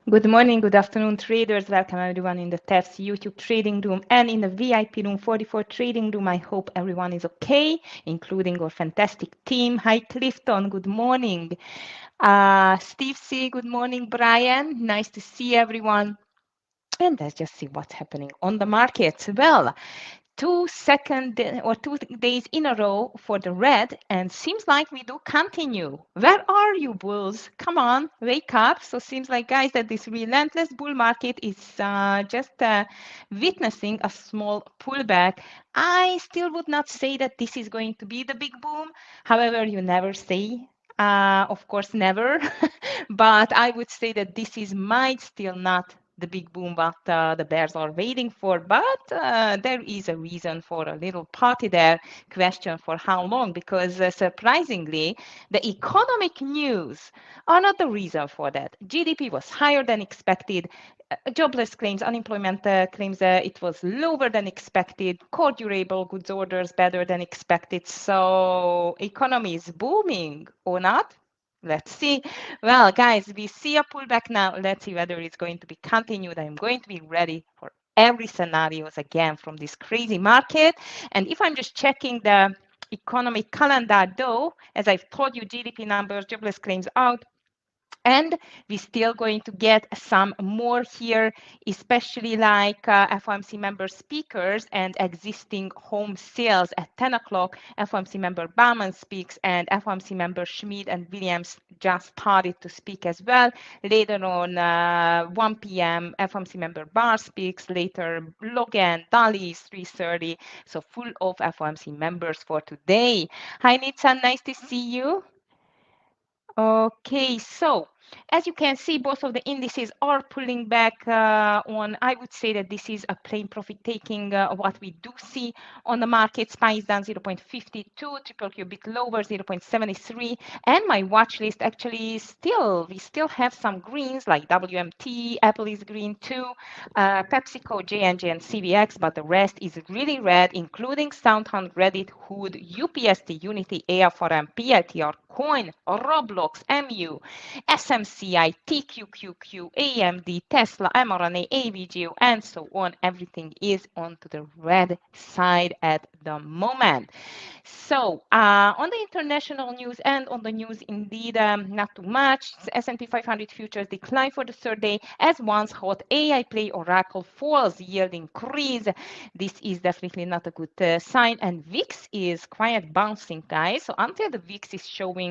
Good morning, good afternoon, traders. Welcome everyone in the TEFS YouTube trading room and in the VIP room 44 trading room. I hope everyone is okay, including our fantastic team. Hi, Clifton. Good morning. Steve C. Good morning, Brian. Nice to see everyone. And let's just see what's happening on the markets. Well, 2 days in a row for the red, and seems like we do continue. Where are you, bulls? Come on, wake up. So seems like, guys, that this relentless bull market is just witnessing a small pullback. I still would not say that this is going to be the big boom. However, you never say. Of course, never. But I would say that this is might still not the big boom what the bears are waiting for, but there is a reason for a little party there. Question for how long, because surprisingly the economic news are not the reason for that. GDP was higher than expected. Jobless claims, unemployment claims, it was lower than expected. Core durable goods orders better than expected. So economy is booming or not? Let's see. Well, guys, we see a pullback now. Let's see whether it's going to be continued. I'm going to be ready for every scenarios again from this crazy market. And if I'm just checking the economic calendar, though, as I've told you, GDP numbers, jobless claims out, and we're still going to get some more here, especially like FOMC member speakers and existing home sales at 10 o'clock. FOMC member Bauman speaks, and FOMC member Schmid and Williams just started to speak as well. Later on, 1 p.m., FOMC member Barr speaks. Later, Logan, Daly, 3:30. So full of FOMC members for today. Hi, Nitsan, nice to see you. Okay, so as you can see, both of the indices are pulling back on. I would say that this is a plain profit taking. What we do see on the market, SPY is down 0.52, triple Q a bit lower, 0.73, and my watch list actually we still have some greens like WMT, Apple is green too, PepsiCo, J&J, and CVX, but the rest is really red, including SoundHound, Reddit, Hood, UPST, Unity, AFRM, PLTR, Coin, Roblox, MU, SMCI, TQQQ, AMD, Tesla, mRNA, AVGO, and so on. Everything is onto the red side at the moment. So on the international news and on the news, indeed, not too much. S&P 500 futures decline for the third day as once hot AI play Oracle falls, yield increase. This is definitely not a good sign. And VIX is quite bouncing, guys. So until the VIX is showing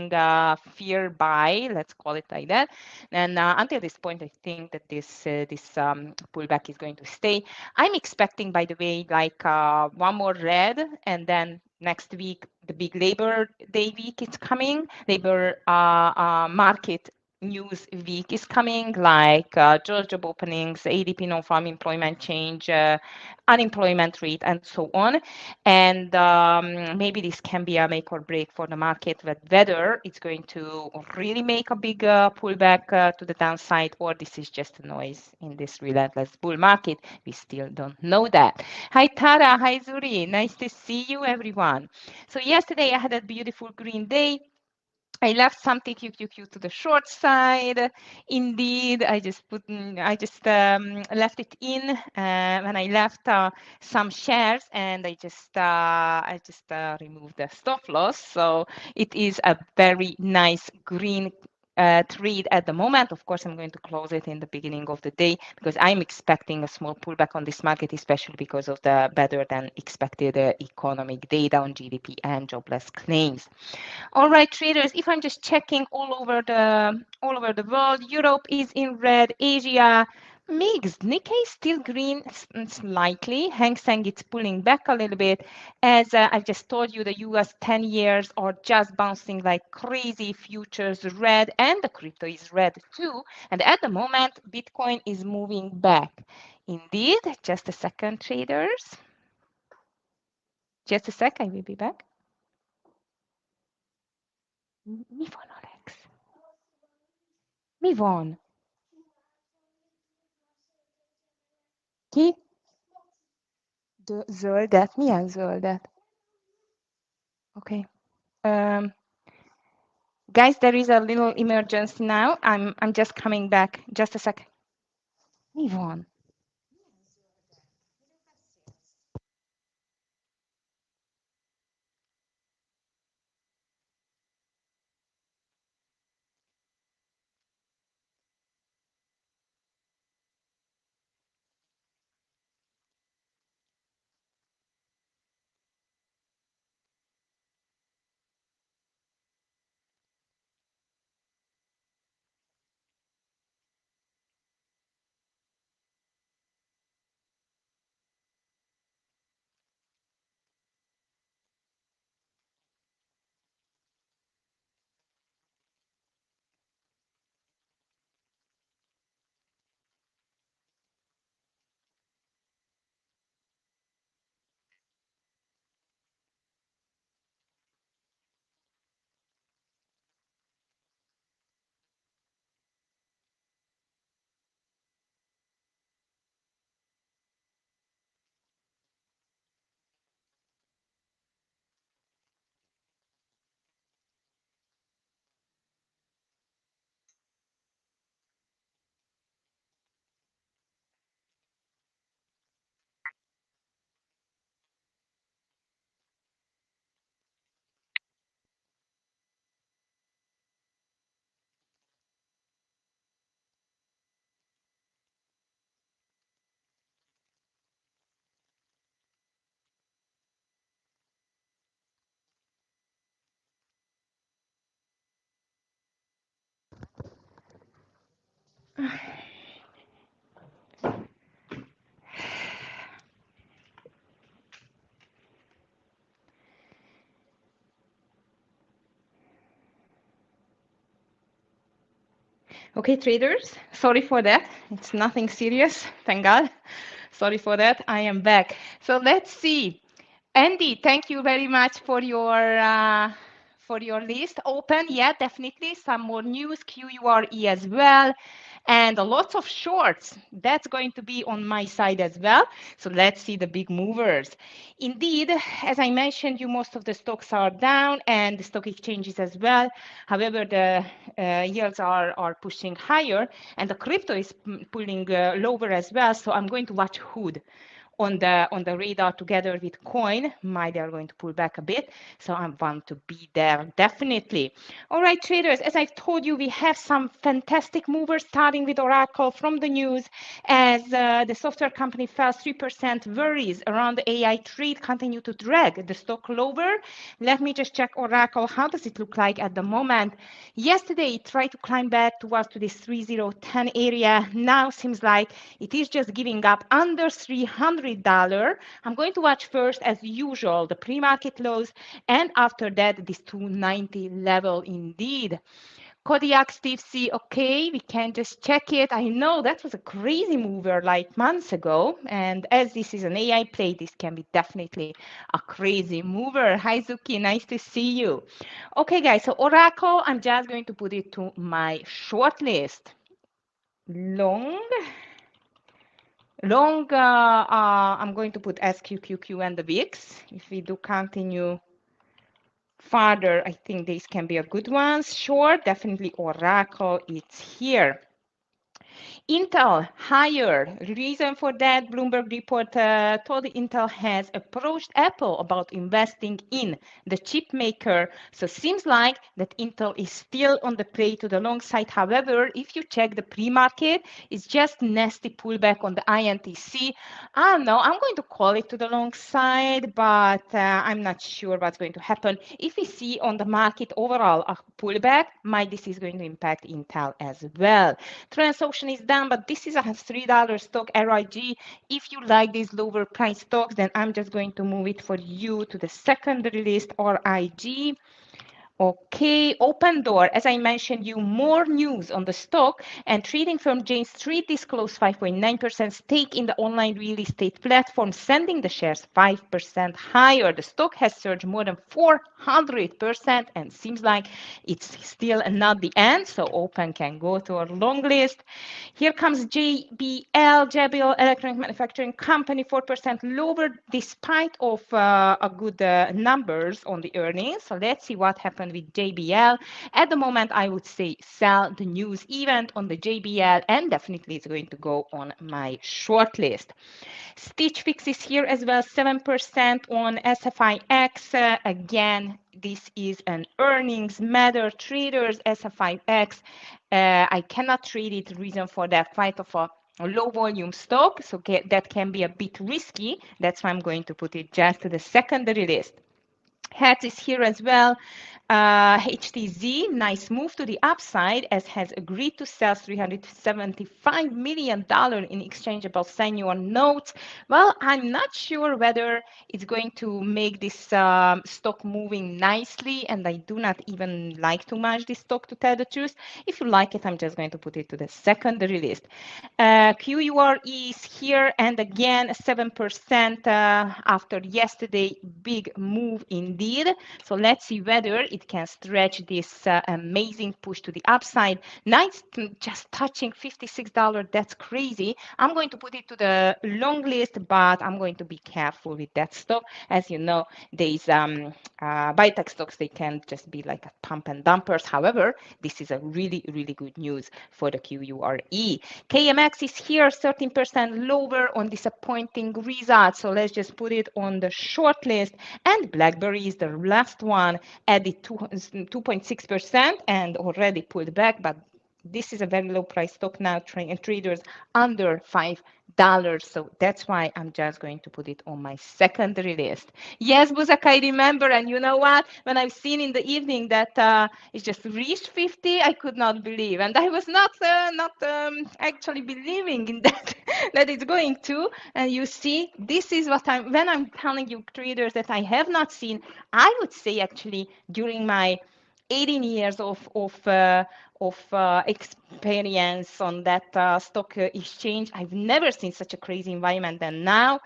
fear buy, let's call it like that, and until this point, I think that this pullback is going to stay. I'm expecting, by the way, like one more red, and then next week the big Labor Day week is coming. Labor market news week is coming, like Georgia job openings, ADP non-farm employment change, unemployment rate, and so on. And maybe this can be a make or break for the market, but whether it's going to really make a big pullback to the downside, or this is just a noise in this relentless bull market, we still don't know that. Hi Tara, hi Zuri, nice to see you everyone. So yesterday I had a beautiful green day. I left some TQQQ to the short side. Indeed, I just left it in when I left some shares, and I just removed the stop loss. So it is a very nice green trade at the moment. Of course, I'm going to close it in the beginning of the day because I'm expecting a small pullback on this market, especially because of the better than expected economic data on GDP and jobless claims. All right, traders, if I'm just checking all over the world, Europe is in red, Asia mixed. Nikkei still green slightly. Hang Seng it's pulling back a little bit. As I just told you, the US 10 years are just bouncing like crazy. Futures red, and the crypto is red too. And at the moment, Bitcoin is moving back. Indeed, just a second, traders. Just a sec, I will be back. Mi van, Alex? Mi van? Ki? Zöldet? Milyen zöldet? Okay. Guys, there is a little emergency now. I'm just coming back. Just a sec. Mi van? Okay, traders, sorry for that. It's nothing serious, thank God. Sorry for that. I am back. So let's see. Andy, thank you very much for your list. Open, yeah, definitely. Some more news, QURE as well, and lots of shorts. That's going to be on my side as well. So let's see the big movers. Indeed, as I mentioned, most of the stocks are down and the stock exchanges as well. However, the yields are pushing higher, and the crypto is pulling lower as well. So I'm going to watch Hood on the radar together with coin. They are going to pull back a bit, so I want to be there definitely. All right, traders, as I've told you, we have some fantastic movers, starting with Oracle from the news as the software company fell 3%. Worries around the AI trade continue to drag the stock lower. Let me just check Oracle. How does it look like at the moment? Yesterday it tried to climb back towards to this 3010 area. Now seems like it is just giving up under $300. I'm going to watch first, as usual, the pre-market lows, and after that, this 290 level indeed. Kodiak, Steve C. Okay, we can just check it. I know that was a crazy mover like months ago. And as this is an AI play, this can be definitely a crazy mover. Hi, Zuki. Nice to see you. Okay, guys. So Oracle, I'm just going to put it to my short list. Long, I'm going to put SQQQ and the VIX. If we do continue further, I think these can be a good ones. Short, definitely Oracle, it's here. Intel higher. Reason for that, Bloomberg report told Intel has approached Apple about investing in the chip maker. So seems like that Intel is still on the play to the long side. However, if you check the pre-market, it's just nasty pullback on the INTC. I don't know. I'm going to call it to the long side, but I'm not sure what's going to happen. If we see on the market overall a pullback, this is going to impact Intel as well. Transocean is down, but this is a $3 stock, RIG. If you like these lower price stocks, then I'm just going to move it for you to the secondary list, RIG. Okay, Open Door. As I mentioned you, more news on the stock, and trading firm Jane Street disclosed 5.9% stake in the online real estate platform, sending the shares 5% higher. The stock has surged more than 400% and seems like it's still not the end, so Open can go to our long list. Here comes JBL Electronic Manufacturing Company, 4% lower despite of a good numbers on the earnings. So let's see what happens happened with JBL. At the moment, I would say sell the news event on the JBL, and definitely it's going to go on my short list. Stitch Fix is here as well, 7% on SFIX. Again, this is an earnings matter traders, SFIX. I cannot trade it. Reason for that, quite of a low volume stock, so that can be a bit risky. That's why I'm going to put it just to the secondary list. Hertz is here as well. HTZ, nice move to the upside, as has agreed to sell $375 million in exchangeable senior notes. Well, I'm not sure whether it's going to make this stock moving nicely, and I do not even like too much this stock, to tell the truth. If you like it, I'm just going to put it to the secondary list. QUR is here, and again 7% after yesterday, big move indeed. So let's see whether it can stretch this amazing push to the upside. Nice, just touching $56. That's crazy. I'm going to put it to the long list, but I'm going to be careful with that stock. As you know, these biotech stocks, they can just be like a pump and dumpers. However, this is a really, really good news for the QURE. KMX is here, 13% lower on disappointing results. So let's just put it on the short list. And BlackBerry is the last one, added 2.6% and already pulled back, but this is a very low price stock now, traders under $5. So that's why I'm just going to put it on my secondary list. Yes, Buzak, I remember. And you know what? When I've seen in the evening that it just reached 50, I could not believe. And I was not actually believing in that, that it's going to. And you see, this is what when I'm telling you traders that I have not seen, I would say actually during my 18 years of experience on that stock exchange, I've never seen such a crazy environment. And now,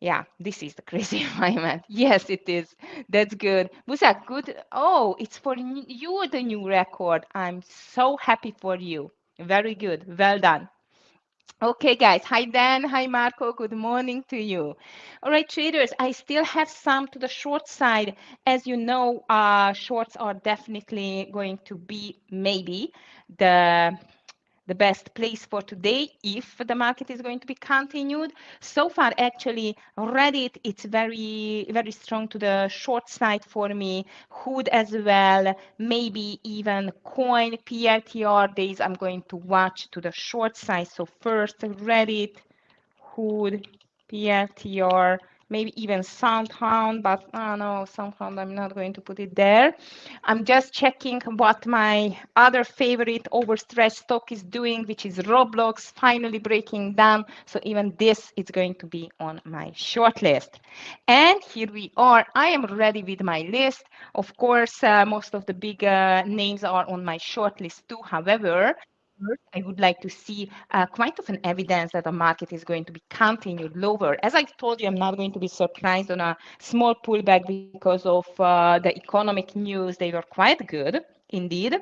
yeah, this is the crazy environment. Yes, it is. That's good. Busak, good. Oh, it's for you, the new record. I'm so happy for you. Very good. Well done. Okay, guys. Hi, Dan. Hi, Marco. Good morning to you. All right, traders, I still have some to the short side. As you know, shorts are definitely going to be maybe the best place for today if the market is going to be continued. So far, actually, Reddit, it's very, very strong to the short side for me. Hood as well, maybe even Coin, PLTR days, I'm going to watch to the short side. So first, Reddit, Hood, PLTR, maybe even SoundHound, but no, SoundHound, I'm not going to put it there. I'm just checking what my other favorite overstretched stock is doing, which is Roblox, finally breaking down. So even this is going to be on my short list. And here we are. I am ready with my list. Of course, most of the big names are on my short list too. However, I would like to see quite of an evidence that the market is going to be continued lower. As I told you, I'm not going to be surprised on a small pullback because of the economic news. They were quite good indeed.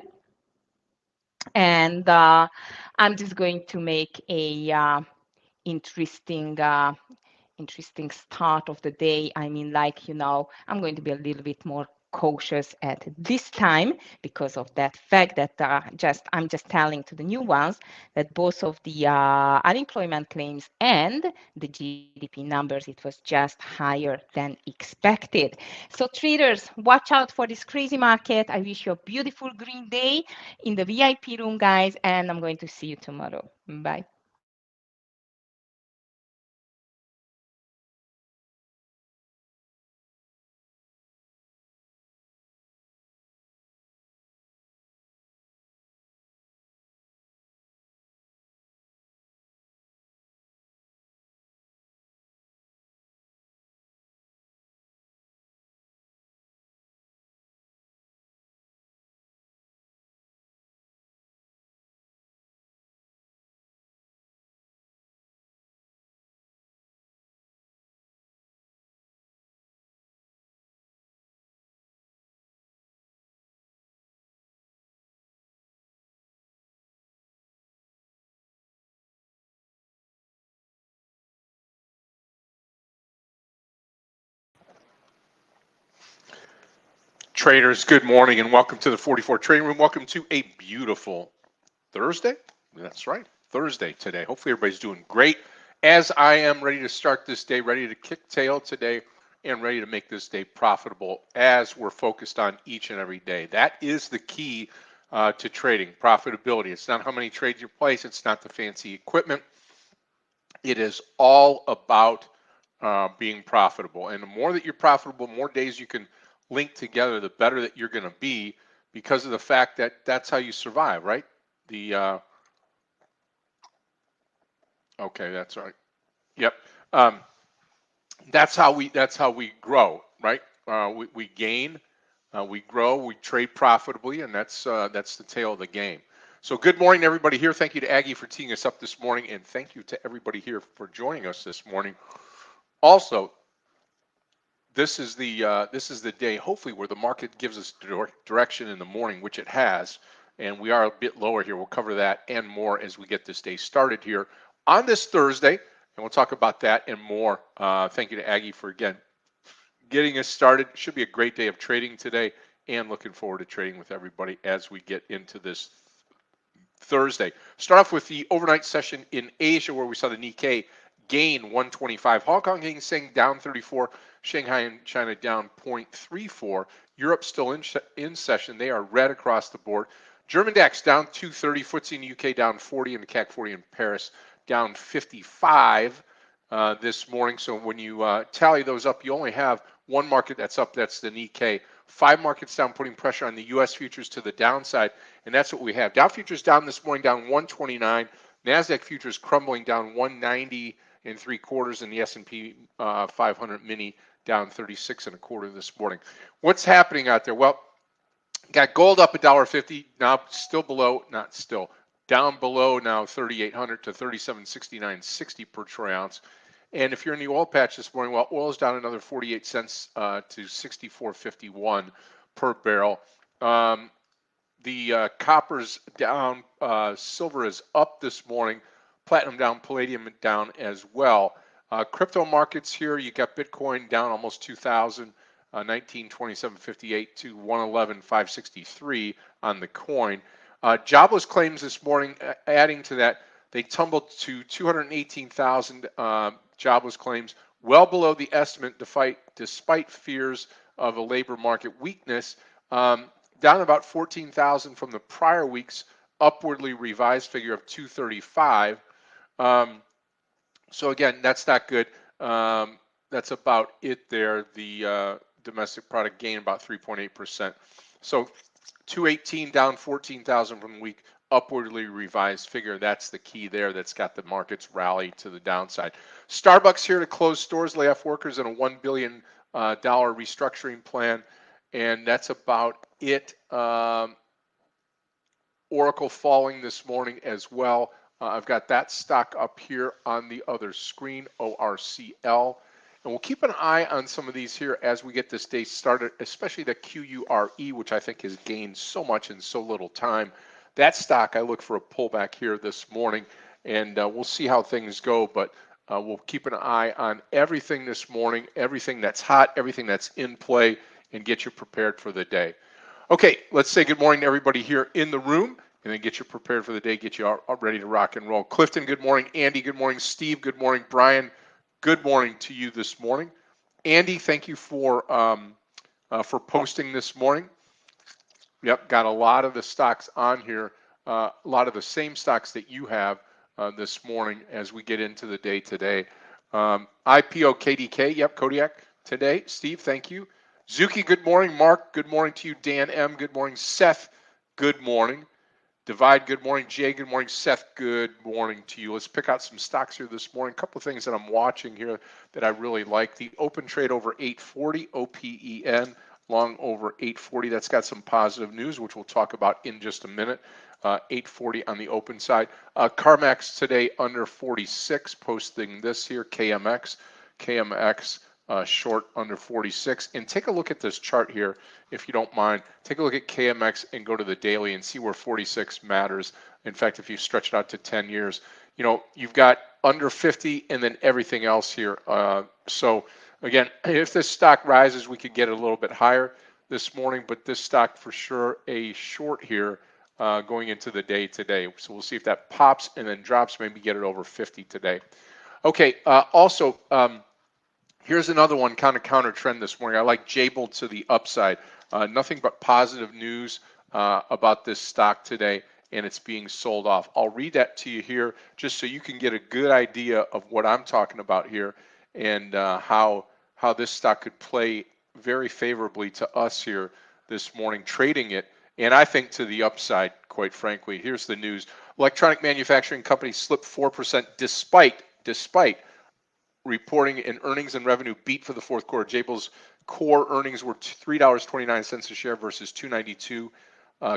And I'm just going to make a interesting interesting start of the day. I mean, like, you know, I'm going to be a little bit more cautious at this time because of that fact that I'm just telling to the new ones that both of the unemployment claims and the GDP numbers, it was just higher than expected. So traders, watch out for this crazy market. I wish you a beautiful green day in the VIP room, guys, and I'm going to see you tomorrow. Bye. Traders, good morning and welcome to the 44 Trading Room. Welcome to a beautiful Thursday. That's right, Thursday today. Hopefully everybody's doing great. As I am ready to start this day, ready to kick tail today, and ready to make this day profitable as we're focused on each and every day. That is the key to trading, profitability. It's not how many trades you place. It's not the fancy equipment. It is all about being profitable. And the more that you're profitable, more days you can link together, the better that you're going to be, because of the fact that that's how you survive, right? Okay, that's right. Yep. That's how we grow, right? We gain, we grow, we trade profitably, and that's the tail of the game. So good morning to everybody here. Thank you to Aggie for teeing us up this morning, and thank you to everybody here for joining us this morning. Also, this is the day, hopefully, where the market gives us direction in the morning, which it has, and we are a bit lower here. We'll cover that and more as we get this day started here on this Thursday, and we'll talk about that and more. Thank you to Aggie for, again, getting us started. Should be a great day of trading today, and looking forward to trading with everybody as we get into this Thursday. Start off with the overnight session in Asia, where we saw the Nikkei gain 125. Hong Kong Hang Seng down 34. Shanghai and China down 0.34. Europe still in session. They are red across the board. German DAX down 230. FTSE in the UK down 40, and the CAC 40 in Paris down 55 this morning. So when you tally those up, you only have one market that's up. That's the Nikkei. 5 markets down, putting pressure on the U.S. futures to the downside, and that's what we have. Dow futures down this morning, down 129. NASDAQ futures crumbling, down 190 3/4, and the S&P 500 mini down 36 1/4 this morning. What's happening out there? Well, got gold up $1.50, now still below, not still, down below now 3,800 to 37.69.60 per troy ounce. And if you're in the oil patch this morning, well, oil is down another 48 cents to 64.51 per barrel. The copper's down, silver is up this morning, platinum down, palladium down as well. Crypto markets here, you got Bitcoin down almost 2,000, 1927.58 to 111.563 on the coin. Jobless claims this morning, adding to that, they tumbled to 218,000 jobless claims, well below the estimate despite fears of a labor market weakness, down about 14,000 from the prior week's upwardly revised figure of 235. So again, that's not good. That's about it there. The domestic product gain about 3.8%. So 218 down 14,000 from the week, upwardly revised figure. That's the key there. That's got the markets rally to the downside. Starbucks here to close stores, lay off workers, and a $1 billion restructuring plan. And that's about it. Oracle falling this morning as well. I've got that stock up here on the other screen, ORCL. And we'll keep an eye on some of these here as we get this day started, especially the QURE, which I think has gained so much in so little time. That stock, I look for a pullback here this morning, and we'll see how things go. But we'll keep an eye on everything this morning, everything that's hot, everything that's in play, and get you prepared for the day. Okay, let's say good morning to everybody here in the room, and then get you prepared for the day, get you all ready to rock and roll. Clifton, good morning. Andy, good morning. Steve, good morning. Brian, good morning to you this morning. Andy, thank you for posting this morning. Yep, got a lot of the stocks on here, a lot of the same stocks that you have this morning as we get into the day today. IPO KDK, yep, Kodiak today. Steve, thank you. Zuki, good morning. Mark, good morning to you. Dan M, good morning. Seth, good morning. Divide, good morning. Jay, good morning. Seth, good morning to you. Let's pick out some stocks here this morning. A couple of things that I'm watching here that I really like. The open trade over 840, OPEN, long over 840. That's got some positive news, which we'll talk about in just a minute. 840 on the open side. CarMax today under 46, posting this here, KMX. Short under 46. And take a look at this chart here, if you don't mind. Take a look at KMX and go to the daily and see where 46 matters. In fact, if you stretch it out to 10 years, you know, you've got under 50 and then everything else here. So again, if this stock rises, we could get it a little bit higher. this morning, but this stock for sure a short here going into the day today. So we'll see if that pops and then drops, maybe get it over 50 today. Okay, also, here's another one kind of counter trend this morning. I like Jabil to the upside. Nothing but positive news about this stock today, and it's being sold off. I'll read that to you here just so you can get a good idea of what I'm talking about here and how this stock could play very favorably to us here this morning, trading it, and I think to the upside, quite frankly. Here's the news. Electronic manufacturing companies slipped 4% despite reporting an earnings and revenue beat for the fourth quarter. Jabil's core earnings were $3.29 a share versus $2.92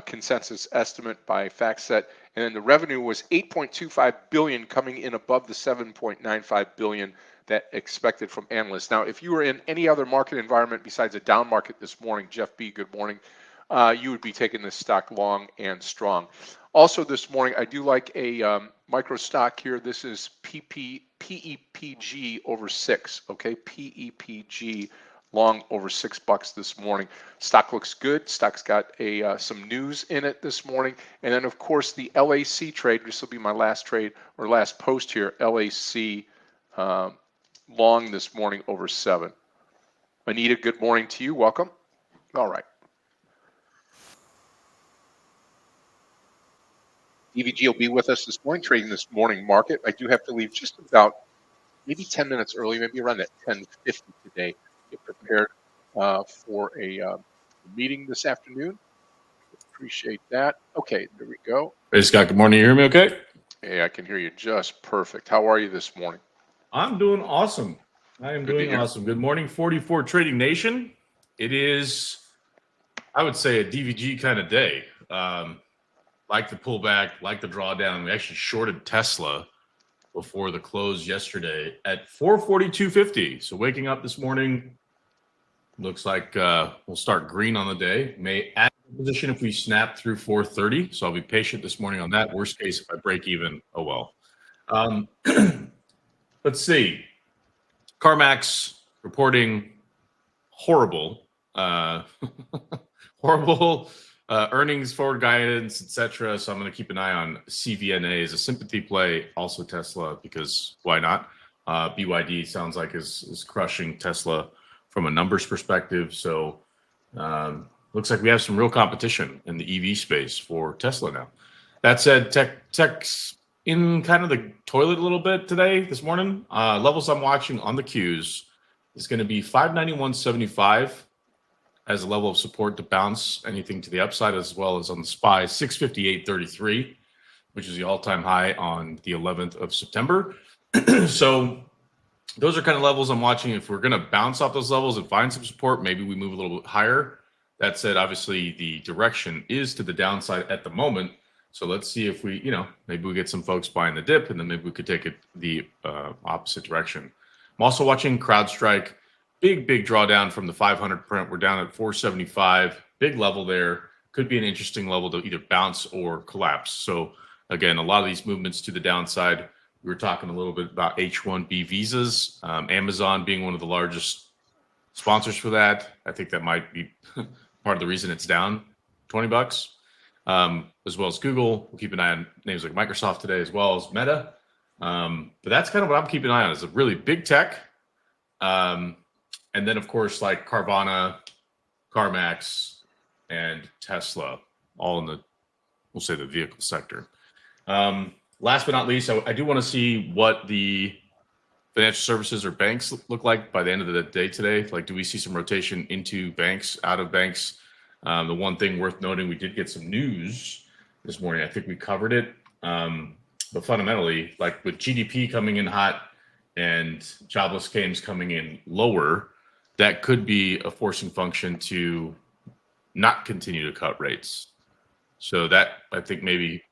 consensus estimate by FactSet, and then the revenue was $8.25 billion, coming in above the $7.95 billion that expected from analysts. Now, if you were in any other market environment besides a down market this morning, Jeff B., good morning, you would be taking this stock long and strong. Also this morning, I do like a micro stock here. This is PEPG over 6, okay? PEPG long over $6 this morning. Stock looks good. Stock's got some news in it this morning. And then, of course, the LAC trade. This will be my last trade or last post here. LAC long this morning over 7. Anita, good morning to you. Welcome. All right. DVG will be with us this morning, trading this morning market. I do have to leave just about maybe 10 minutes early, maybe around that 10:50 today. Get prepared for a meeting this afternoon. Appreciate that. Okay, there we go. Hey, Scott, good morning. You hear me okay? Hey, I can hear you just perfect. How are you this morning? I'm doing awesome. I am doing awesome. Good morning, 44 Trading Nation. It is, I would say, a DVG kind of day. Like the pullback, like the drawdown. We actually shorted Tesla before the close yesterday at 442.50. So waking up this morning, looks like we'll start green on the day. May add a position if we snap through 430. So I'll be patient this morning on that. Worst case, if I break even, oh well. Let's see. CarMax reporting horrible, horrible earnings, forward guidance, etc. So I'm going to keep an eye on CVNA as a sympathy play. Also Tesla, because why not? BYD sounds like is crushing Tesla from a numbers perspective. So looks like we have some real competition in the EV space for Tesla now. That said, tech's in kind of the toilet a little bit this morning. Levels I'm watching on the Qs is going to be 591.75 as a level of support to bounce anything to the upside, as well as on the SPY 658.33, which is the all-time high on the 11th of September. So those are kind of levels I'm watching. If we're going to bounce off those levels and find some support, maybe we move a little bit higher. That said, obviously the direction is to the downside at the moment. So let's see if we, maybe we get some folks buying the dip, and then maybe we could take it the opposite direction. I'm also watching CrowdStrike. Big drawdown from the 500 print. We're down at 475. Big level there. Could be an interesting level to either bounce or collapse. So again, a lot of these movements to the downside. We were talking a little bit about H-1B visas. Amazon being one of the largest sponsors for that. I think that might be part of the reason it's down $20. As well as Google. We'll keep an eye on names like Microsoft today, as well as Meta. But that's kind of what I'm keeping an eye on, is a really big tech. And then, of course, like Carvana, CarMax, and Tesla, all in the, we'll say, the vehicle sector. Last but not least, I do want to see what the financial services or banks look like by the end of the day today. Like, do we see some rotation into banks, out of banks? The one thing worth noting, we did get some news this morning. I think we covered it. But fundamentally, like with GDP coming in hot and jobless claims coming in lower, that could be a forcing function to not continue to cut rates. So that, I think, maybe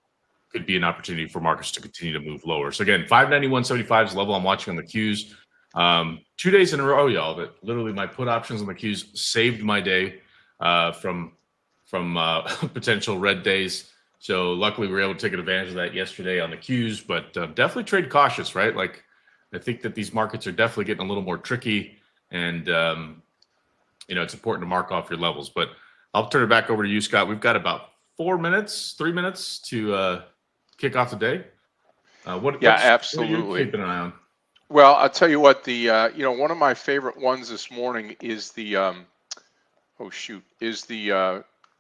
could be an opportunity for markets to continue to move lower. So again, 591.75 is the level I'm watching on the Qs. 2 days in a row, y'all, that literally my put options on the Qs saved my day from potential red days. So luckily we were able to take advantage of that yesterday on the Qs, but definitely trade cautious, right? Like, I think that these markets are definitely getting a little more tricky, and it's important to mark off your levels. But I'll turn it back over to you, Scott. We've got about 3 minutes to kick off the day. What are you absolutely. keeping an eye on? Well, I'll tell you what, the one of my favorite ones this morning is the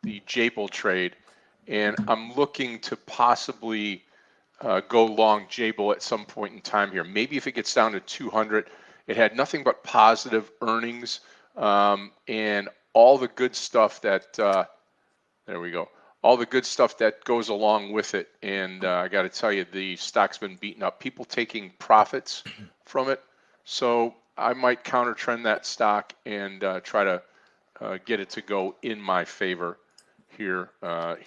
the Jabil trade, and I'm looking to possibly go long Jabil at some point in time here. Maybe if it gets down to 200. It had nothing but positive earnings, and all the good stuff that there we go. All the good stuff that goes along with it. And I got to tell you, the stock's been beaten up. People taking profits from it. So I might counter trend that stock and try to get it to go in my favor here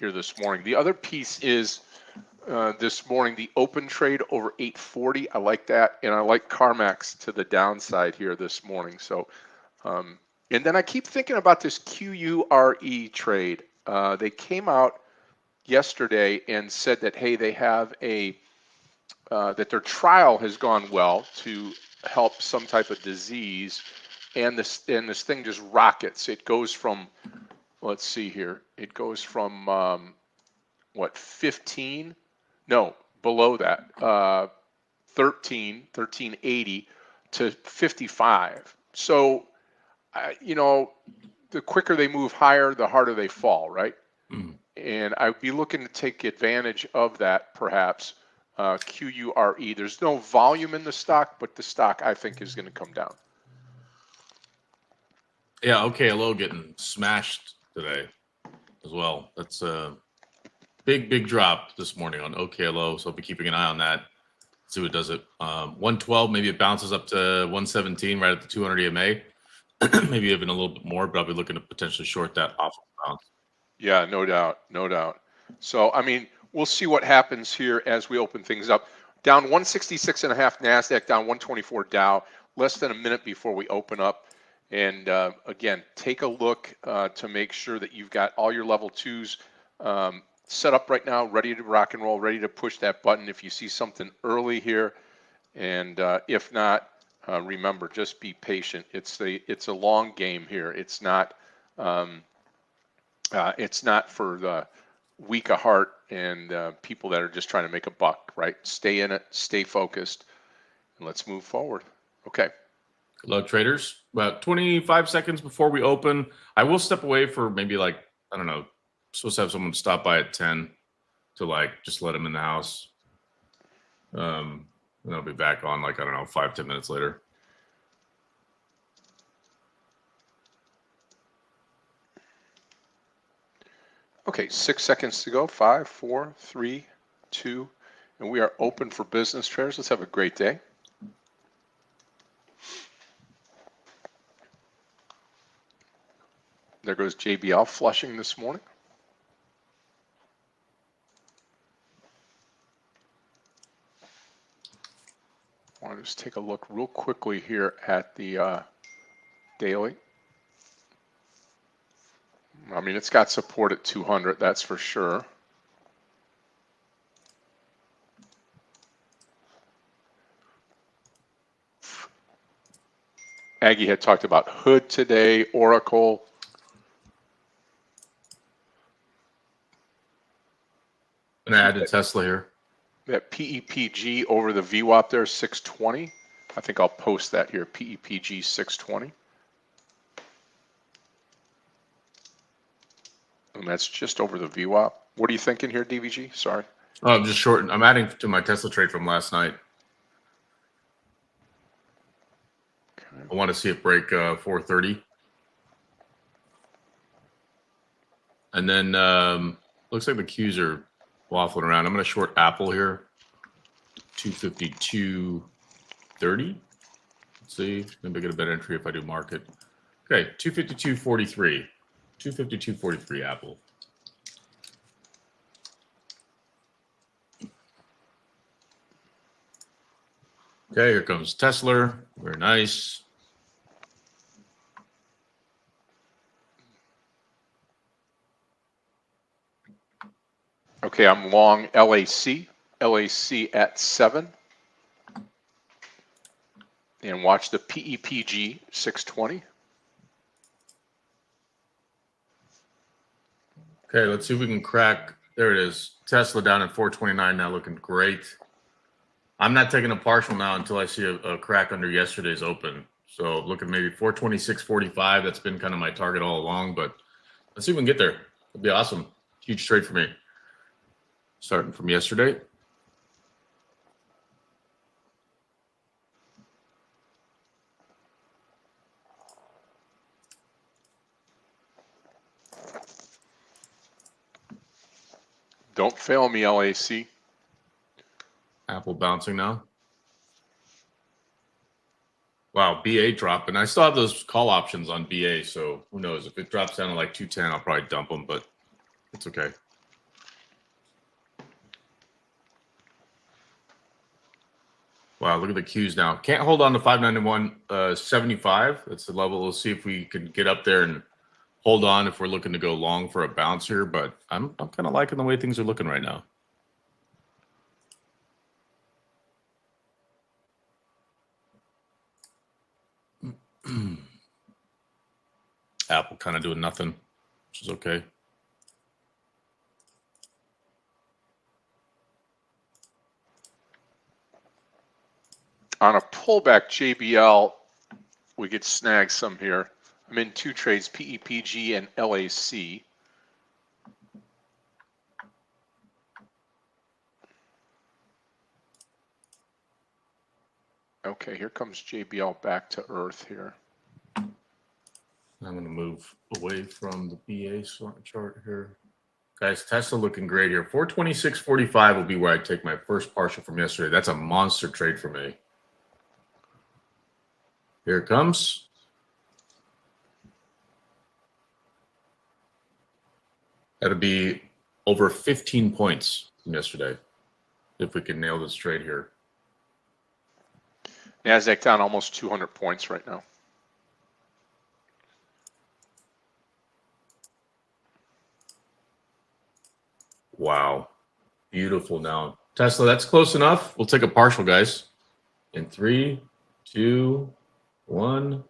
this morning. The other piece is this morning, the open trade over 840. I like that. And I like CarMax to the downside here this morning. So, and then I keep thinking about this QURE trade. They came out yesterday and said that, hey, they have that their trial has gone well to help some type of disease, and this thing just rockets. It goes from, let's see here, it goes from 15? No, below that, 1380 to 55. So, the quicker they move higher, the harder they fall, right? Mm. And I'd be looking to take advantage of that, perhaps. QURE. There's no volume in the stock, but the stock I think is going to come down. Yeah, OKLO getting smashed today as well. That's a big drop this morning on OKLO, so I'll be keeping an eye on that. See what does it. 112, maybe it bounces up to 117 right at the 200 EMA. Maybe even a little bit more, but I'll be looking to potentially short that off of bounce. Yeah, no doubt. So, I mean, we'll see what happens here as we open things up. Down 166.5 NASDAQ, down 124 Dow, less than a minute before we open up. And again, take a look to make sure that you've got all your level 2s set up right now, ready to rock and roll, ready to push that button if you see something early here. And if not, remember, just be patient. It's a long game here. It's not for the weak of heart and people that are just trying to make a buck, right? Stay in it, stay focused, and let's move forward. Okay. Good luck, traders. About 25 seconds before we open, I will step away for maybe I don't know, supposed to have someone stop by at 10 to just let them in the house. And I'll be back on 5-10 minutes later. Okay, 6 seconds to go. 5, 4, 3, 2, and we are open for business, traders. Let's have a great day. There goes JBL flushing this morning. I want to just take a look real quickly here at the daily. I mean, it's got support at 200, that's for sure. Aggie had talked about Hood today, Oracle. And I added Tesla here. That PEPG over the VWAP there, 620. I think I'll post that here, PEPG 620. And that's just over the VWAP. What are you thinking here, DVG? Sorry. Oh, I'm just short. I'm adding to my Tesla trade from last night. Okay. I want to see it break 430. And then looks like the Qs are waffling around. I'm going to short Apple here. 252.30. Let's see. Maybe I get a better entry if I do market. Okay, 252.43. 252.43 Apple. Okay, here comes Tesla. Very nice. Okay, I'm long LAC at 7. And watch the PEPG 620. Okay, let's see if we can crack. There it is. Tesla down at 429 now, looking great. I'm not taking a partial now until I see a crack under yesterday's open. So looking maybe 426.45. That's been kind of my target all along, but let's see if we can get there. It'd be awesome. Huge trade for me. Starting from yesterday. Don't fail me, LAC. Apple bouncing now. Wow, BA dropped, and I still have those call options on BA, so who knows? If it drops down to like 210, I'll probably dump them, but it's okay. Wow, look at the Qs now. Can't hold on to 591.75. That's the level. We'll see if we can get up there and hold on if we're looking to go long for a bounce here, but I'm kind of liking the way things are looking right now. Apple kind of doing nothing, which is okay. On a pullback, JBL, we could snag some here. I'm in 2 trades, PEPG and LAC. Okay, here comes JBL back to earth here. I'm going to move away from the BA chart here. Guys, Tesla looking great here. 426.45 will be where I take my first partial from yesterday. That's a monster trade for me. Here it comes. That'll be over 15 points from yesterday if we can nail this trade here. NASDAQ down almost 200 points right now. Wow. Beautiful now. Tesla, that's close enough. We'll take a partial, guys. In 3, 2, 1.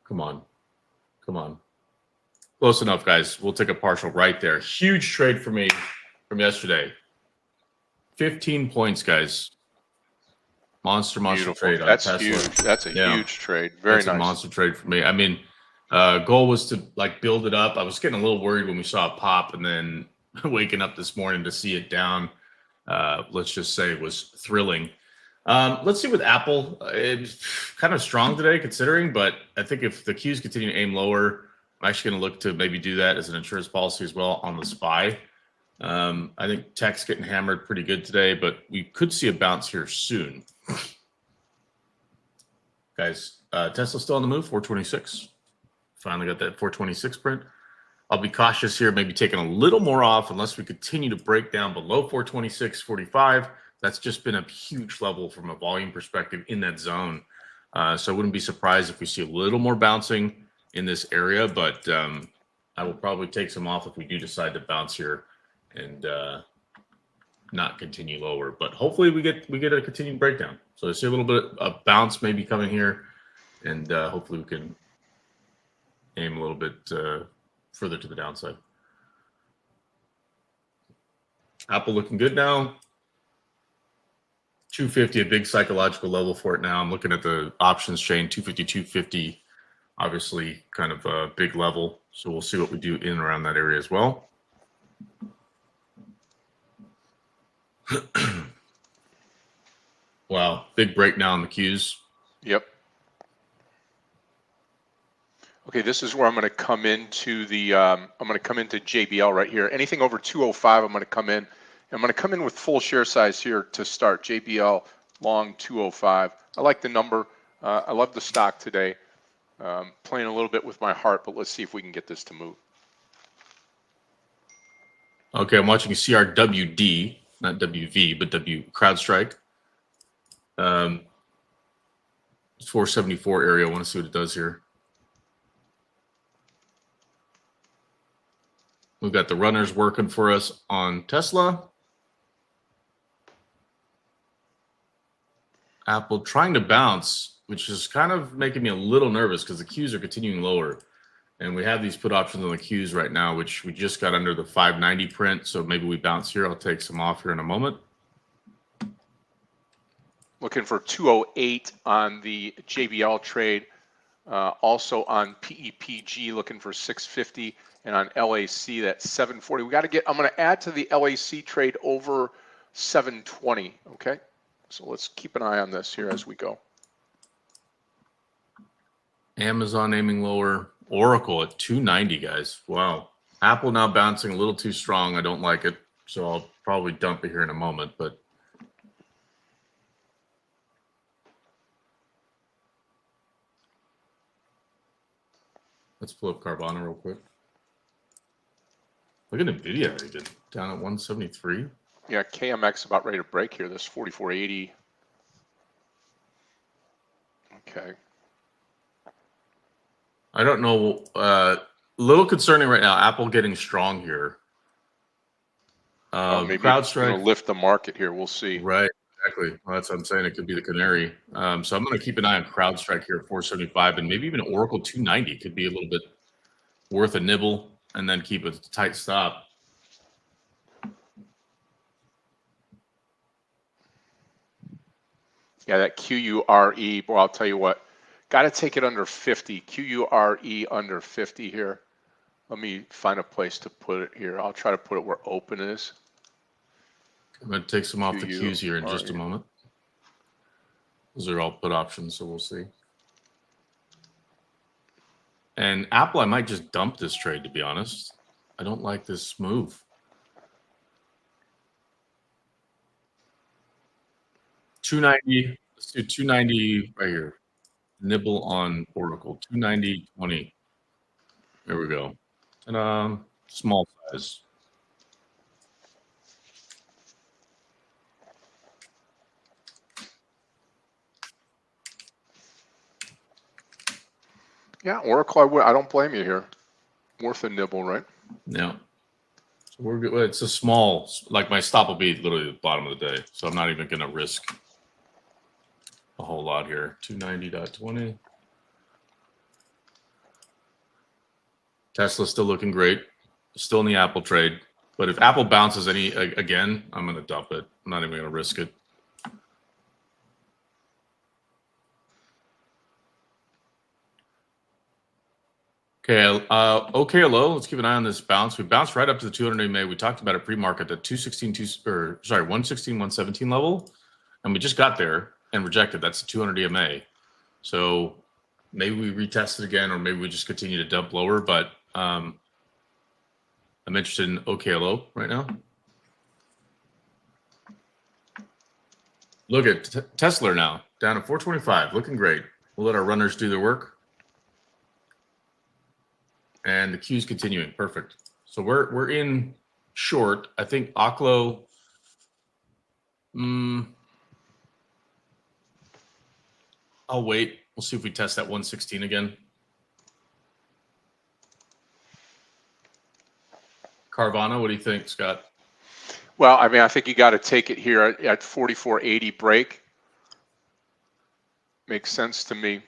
Come on. Come on. Close enough, guys. We'll take a partial right there. Huge trade for me from yesterday. 15 points, guys. Monster Beautiful trade on That's Tesla. huge. That's a huge trade. Very That's nice. A monster trade for me. I mean, goal was to like build it up. I was getting a little worried when we saw it pop, and then waking up this morning to see it down. Let's just say it was thrilling. Let's see with Apple. It's kind of strong today considering, but I think if the Qs continue to aim lower, I'm actually going to look to maybe do that as an insurance policy as well on the SPY. I think tech's getting hammered pretty good today, but we could see a bounce here soon. Guys, Tesla still on the move, 426. Finally got that 426 print. I'll be cautious here, maybe taking a little more off unless we continue to break down below 426.45. That's just been a huge level from a volume perspective in that zone. So I wouldn't be surprised if we see a little more bouncing in this area, but I will probably take some off if we do decide to bounce here and not continue lower. But hopefully we get a continued breakdown. So I see a little bit of bounce maybe coming here, and hopefully we can aim a little bit further to the downside. Apple looking good now. 250, a big psychological level for it now. I'm looking at the options chain, 250, 250, obviously kind of a big level. So we'll see what we do in and around that area as well. Wow, big break now in the Qs. Yep. Okay, this is where I'm going to come into the I'm going to come into JBL right here. Anything over 205, I'm going to come in. I'm going to come in with full share size here to start. JBL long 205. I like the number. I love the stock today. Playing a little bit with my heart, but let's see if we can get this to move. Okay, I'm watching CRWD, not WV, but CrowdStrike. It's 474 area. I want to see what it does here. We've got the runners working for us on Tesla. Apple trying to bounce, which is kind of making me a little nervous because the Qs are continuing lower. And we have these put options on the Qs right now, which we just got under the 590 print. So maybe we bounce here. I'll take some off here in a moment. Looking for 208 on the JBL trade. Also on PEPG, looking for 650, and on LAC that's 740. We got to get. I'm going to add to the LAC trade over 720. Okay, so let's keep an eye on this here as we go. Amazon aiming lower. Oracle at 290, guys. Wow. Apple now bouncing a little too strong. I don't like it, so I'll probably dump it here in a moment. But let's pull up Carvana real quick. Look at NVIDIA even down at 173. Yeah, KMX about ready to break here. This 4480. Okay. I don't know. A little concerning right now. Apple getting strong here. Maybe CrowdStrike lift the market here. We'll see. Right. Exactly. Well, that's what I'm saying. It could be the canary. So I'm going to keep an eye on CrowdStrike here at 475, and maybe even Oracle 290 could be a little bit worth a nibble, and then keep a tight stop. Yeah, that QURE. Boy, I'll tell you what. Got to take it under 50. QURE under 50 here. Let me find a place to put it here. I'll try to put it where open is. I'm going to take some off the Qs here in just a moment. Those are all put options, so we'll see. And Apple, I might just dump this trade, to be honest. I don't like this move. 290. Let's do 290 right here. Nibble on Oracle. 290.20. There we go. And small size. Yeah, Oracle, I don't blame you here. Worth a nibble, right? Yeah. So we're good. It's a small, like my stop will be literally the bottom of the day. So I'm not even going to risk a whole lot here. 290.20. Tesla still looking great. Still in the Apple trade. But if Apple bounces again, I'm going to dump it. I'm not even going to risk it. Okay, OKLO, let's keep an eye on this bounce. We bounced right up to the 200 EMA. We talked about it pre-market at 116, 117 level, and we just got there and rejected. That's the 200 EMA. So maybe we retest it again, or maybe we just continue to dump lower. But I'm interested in OKLO right now. Look at Tesla now, down at 425, looking great. We'll let our runners do their work. And the Q's continuing. Perfect. So we're in short. I think Oklo. I'll wait. We'll see if we test that 116 again. Carvana, what do you think, Scott? Well, I mean, I think you got to take it here at 4480 break. Makes sense to me.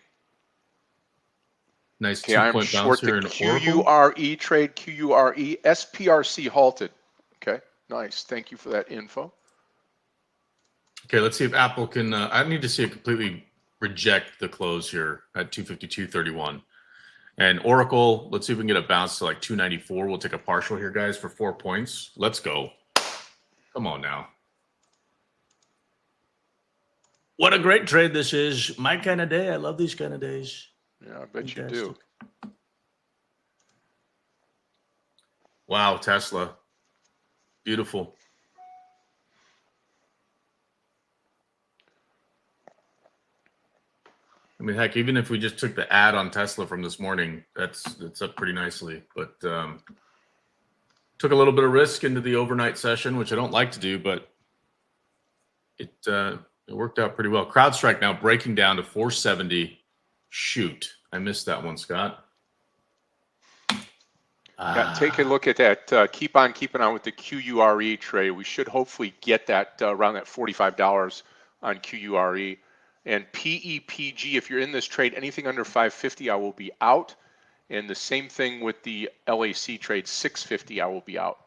Nice okay, I'm short the QURE trade, QURE, SPRC halted. Okay, nice. Thank you for that info. Okay, let's see if Apple can. I need to see it completely reject the close here at 252.31. And Oracle, let's see if we can get a bounce to like 294. We'll take a partial here, guys, for 4 points. Let's go. Come on now. What a great trade this is. My kind of day. I love these kind of days. Yeah, I bet you do. Wow, Tesla. Beautiful. I mean, heck, even if we just took the ad on Tesla from this morning, that's up pretty nicely. But took a little bit of risk into the overnight session, which I don't like to do, but it worked out pretty well. CrowdStrike now breaking down to 470. Shoot, I missed that one, Scott. Yeah, take a look at that. Keep on keeping on with the QURE trade. We should hopefully get that around that $45 on QURE. And PEPG, if you're in this trade, anything under 550, I will be out. And the same thing with the LAC trade, 650, I will be out.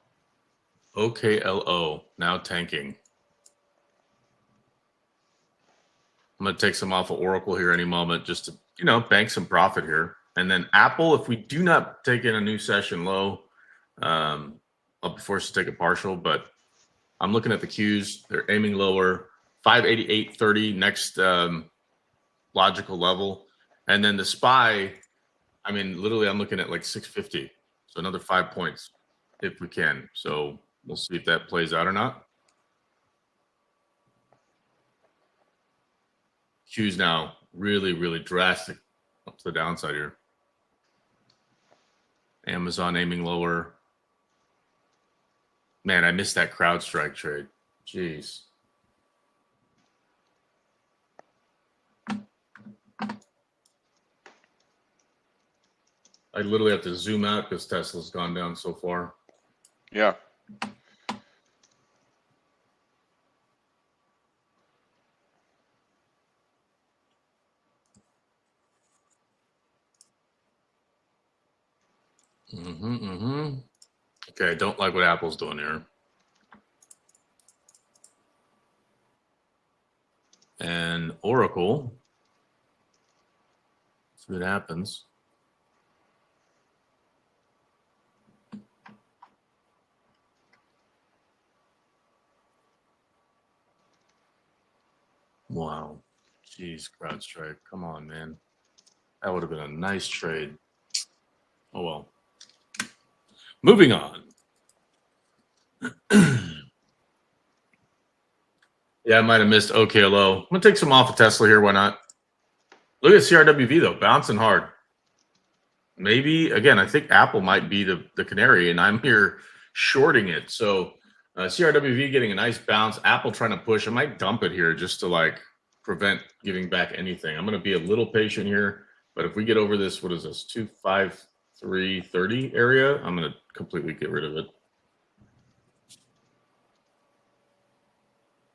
OKLO, now tanking. I'm going to take some off of Oracle here any moment just to, bank some profit here. And then Apple, if we do not take in a new session low, I'll be forced to take a partial, but I'm looking at the Qs. They're aiming lower. 588.30 next logical level. And then the SPY, I mean, literally I'm looking at like 650. So another 5 points if we can. So we'll see if that plays out or not. Q's now really, really drastic up to the downside here. Amazon aiming lower. Man, I missed that CrowdStrike trade. Jeez. I literally have to zoom out because Tesla's gone down so far. Yeah. Okay, I don't like what Apple's doing here. And Oracle. See what happens. Wow. Jeez, CrowdStrike. Come on, man. That would have been a nice trade. Oh, well. Moving on. Yeah, I might have missed OKLO. I'm going to take some off of Tesla here. Why not? Look at CRWV, though. Bouncing hard. Maybe, again, I think Apple might be the canary, and I'm here shorting it. So CRWV getting a nice bounce. Apple trying to push. I might dump it here just to, prevent giving back anything. I'm going to be a little patient here. But if we get over this, what is this, 253.30 area, I'm going to completely get rid of it.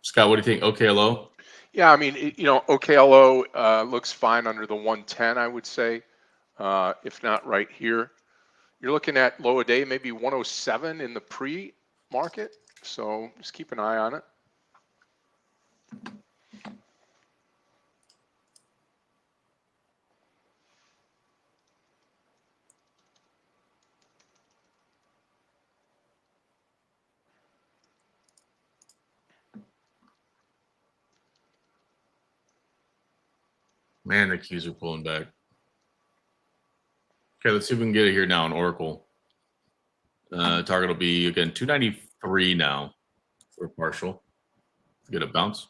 Scott, what do you think? OKLO? Yeah, I mean, OKLO looks fine under the 110, I would say, if not right here. You're looking at low a day, maybe 107 in the pre-market, so just keep an eye on it. Man, the Qs are pulling back. Okay, let's see if we can get it here now on Oracle. Target will be, again, 293 now for a partial. Get a bounce.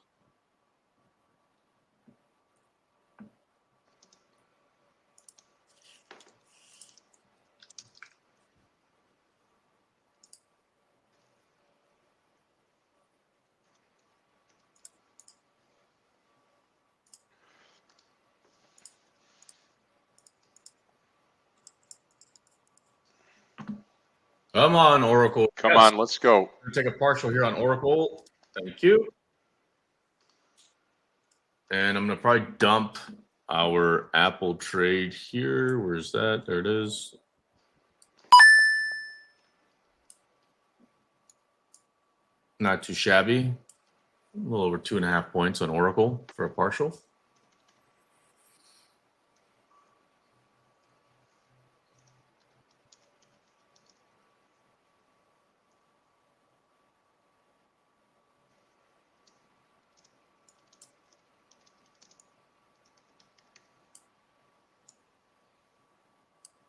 Come on, Oracle. Come on, let's go. Take a partial here on Oracle. Thank you. And I'm going to probably dump our Apple trade here. Where's that? There it is. Not too shabby. A little over 2.5 points on Oracle for a partial.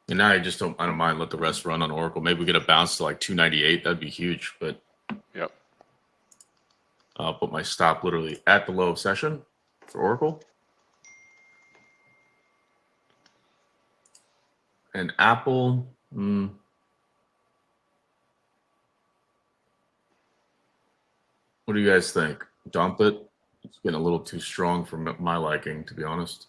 And now I don't mind let the rest run on Oracle. Maybe we get a bounce to 298. That'd be huge. But yep. I'll put my stop literally at the low of session for Oracle. And Apple. What do you guys think? Dump it? It's getting a little too strong for my liking, to be honest.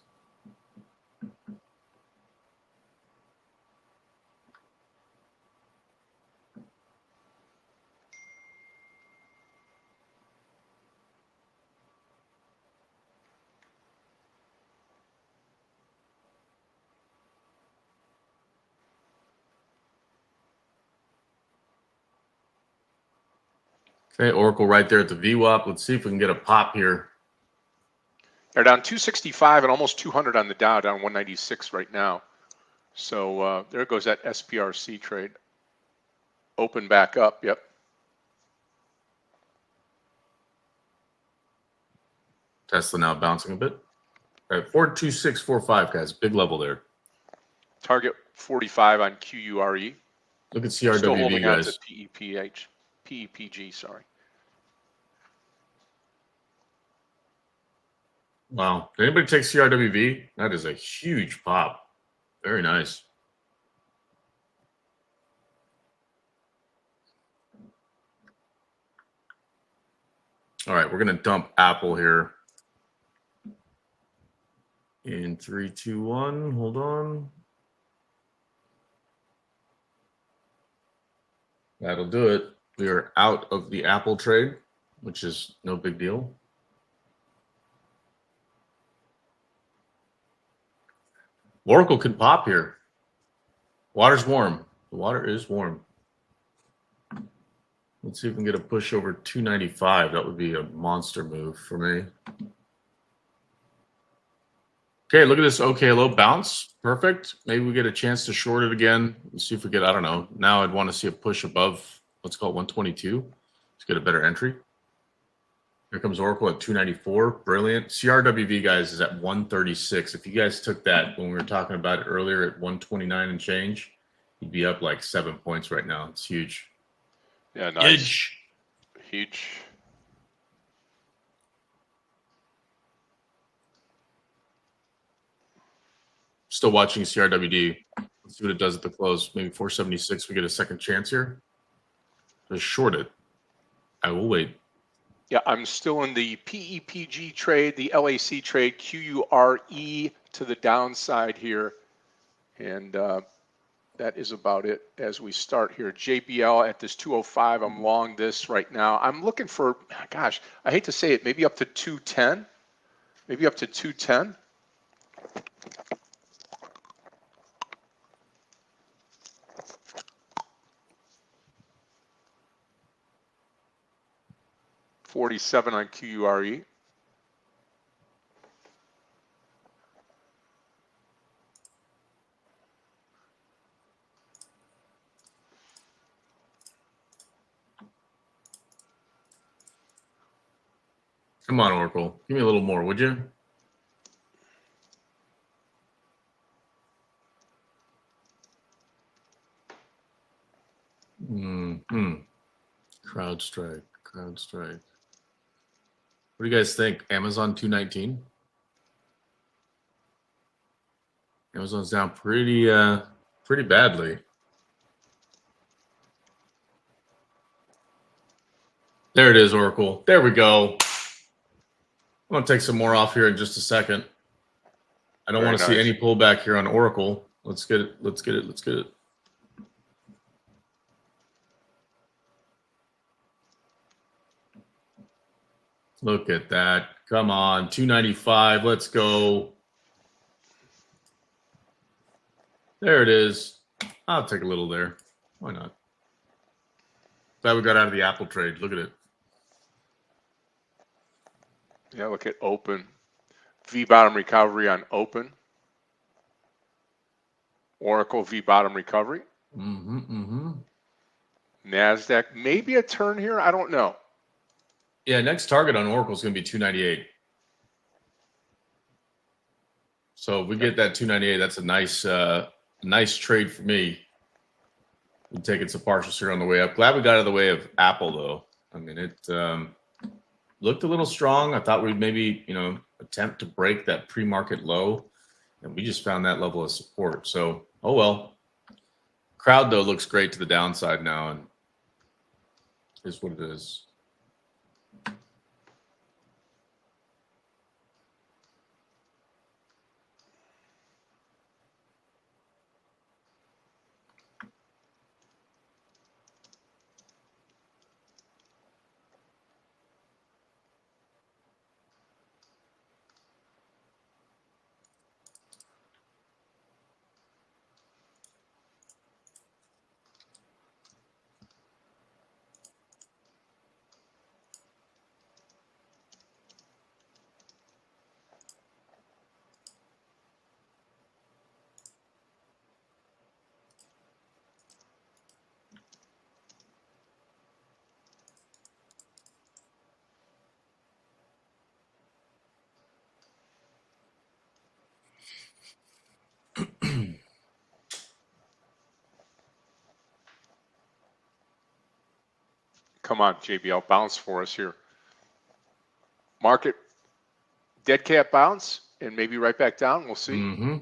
Okay, Oracle right there at the VWAP. Let's see if we can get a pop here. They're down 265 and almost 200 on the Dow, down 196 right now. So there goes that SPRC trade. Open back up. Yep. Tesla now bouncing a bit. All right, 42645, guys. Big level there. Target 45 on QURE. Look at Still CRWV, holding on guys. to PEPG, sorry. Wow. Did anybody take CRWV? That is a huge pop. Very nice. All right, we're going to dump Apple here. In 3, 2, 1. Hold on. That'll do it. We are out of the Apple trade, which is no big deal. Oracle can pop here. Water's warm. The water is warm. Let's see if we can get a push over 295. That would be a monster move for me. Okay, look at this OKLO bounce. Perfect. Maybe we get a chance to short it again. Let's see if we get, I don't know. Now I'd want to see a push above, let's call it 122. Let's get a better entry. Here comes Oracle at 294. Brilliant. CRWV, guys, is at 136. If you guys took that when we were talking about it earlier at 129 and change, you'd be up like 7 points right now. It's huge. Yeah, nice. Huge. Huge. Still watching CRWD. Let's see what it does at the close. Maybe 476. We get a second chance here. Just short it. I will wait. Yeah, I'm still in the PEPG trade, the LAC trade, QURE to the downside here. And that is about it as we start here. JBL at this 205. I'm long this right now. I'm looking for, gosh, I hate to say it, maybe up to 210. Maybe up to 210. $47 on QURE. Come on, Oracle. Give me a little more, would you? CrowdStrike. CrowdStrike. What do you guys think? Amazon 219? Amazon's down pretty badly. There it is, Oracle. There we go. I'm going to take some more off here in just a second. I don't want to see any pullback here on Oracle. Let's get it. Let's get it. Let's get it. Look at that. Come on. 295. Let's go. There it is. I'll take a little there. Why not? Glad we got out of the Apple trade. Look at it. Yeah, look at open. V bottom recovery on open. Oracle V bottom recovery. NASDAQ, maybe a turn here. I don't know. Yeah, next target on Oracle is going to be 298. So if we get that 298, that's a nice trade for me. We're taking some partials here on the way up. Glad we got out of the way of Apple, though. I mean, it looked a little strong. I thought we'd maybe, attempt to break that pre-market low, and we just found that level of support. So, oh well. Crowd, though, looks great to the downside now, and is what it is. Come on, JBL, bounce for us here. Market dead cat bounce and maybe right back down. We'll see. Mm-hmm.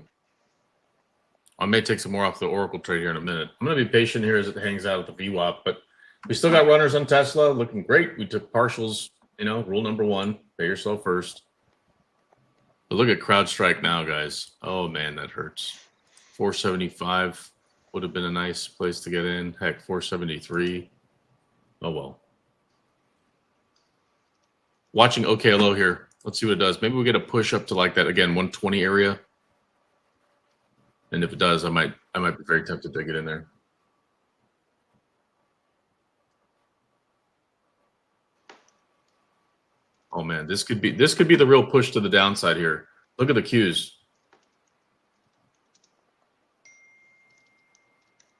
I may take some more off the Oracle trade here in a minute. I'm going to be patient here as it hangs out at the VWAP, but we still got runners on Tesla looking great. We took partials, rule number 1, pay yourself first. But look at CrowdStrike now, guys. Oh, man, that hurts. 475 would have been a nice place to get in. Heck, 473. Oh, well. Watching OKLO here. Let's see what it does. Maybe we get a push up to like that, again, 120 area. And if it does, I might be very tempted to get in there. Oh man, this could be the real push to the downside here. Look at the Qs.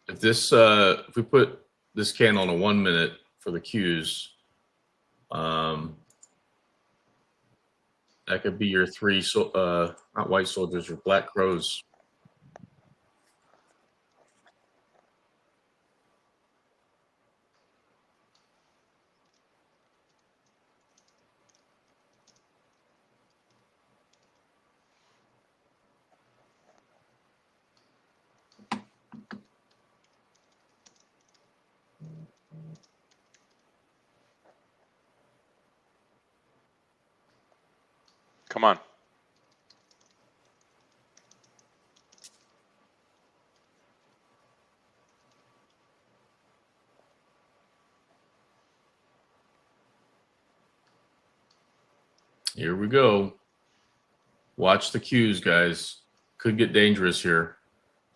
If we put this candle on a 1 minute for the Qs, that could be your 3 not white soldiers or black crows. Come on. Here we go. Watch the Qs, guys. Could get dangerous here.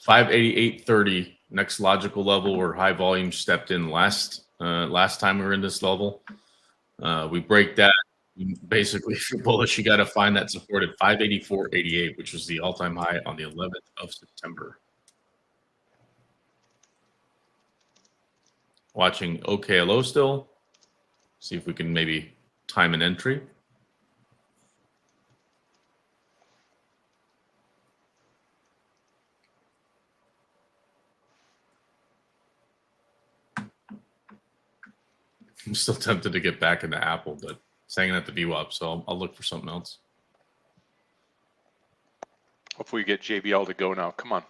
588.30, next logical level where high volume stepped in last time we were in this level. We break that. Basically, if you're bullish, you got to find that support at 584.88, which was the all-time high on the 11th of September. Watching OKLO still. See if we can maybe time an entry. I'm still tempted to get back into Apple, but it's hanging at the VWAP, so I'll look for something else. Hopefully we get JBL to go now. Come on.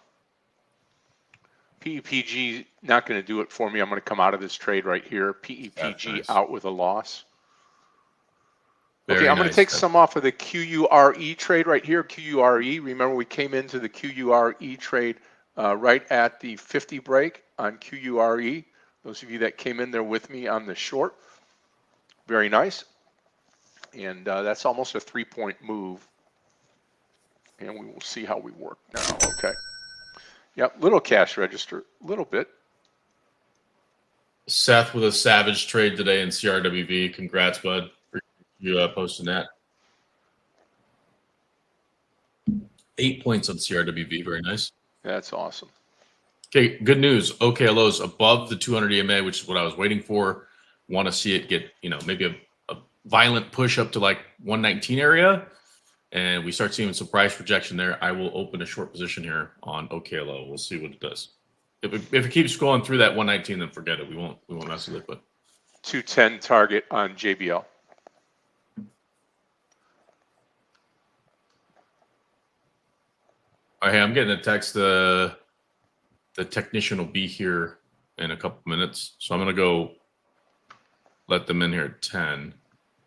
PEPG not going to do it for me. I'm going to come out of this trade right here. PEPG nice. Out with a loss. Very okay, I'm going to take nice. some off of the QURE trade right here. QURE. Remember, we came into the QURE trade right at the 50 break on QURE. Those of you that came in there with me on the short, very nice. And that's almost a 3-point move. And we will see how we work now. Okay. Yep, little cash register, little bit. Seth with a savage trade today in CRWV. Congrats, bud, for you posting that. 8 points on CRWV. Very nice. That's awesome. Okay, good news. OKLO's above the 200 EMA, which is what I was waiting for. Want to see it get, maybe a violent push up to like 119 area. And we start seeing some price rejection there. I will open a short position here on OKLO. We'll see what it does. If it keeps going through that 119, then forget it. We won't mess with it. But 210 target on JBL. Okay, I'm getting a text. The technician will be here in a couple minutes, so I'm gonna go let them in here at 10.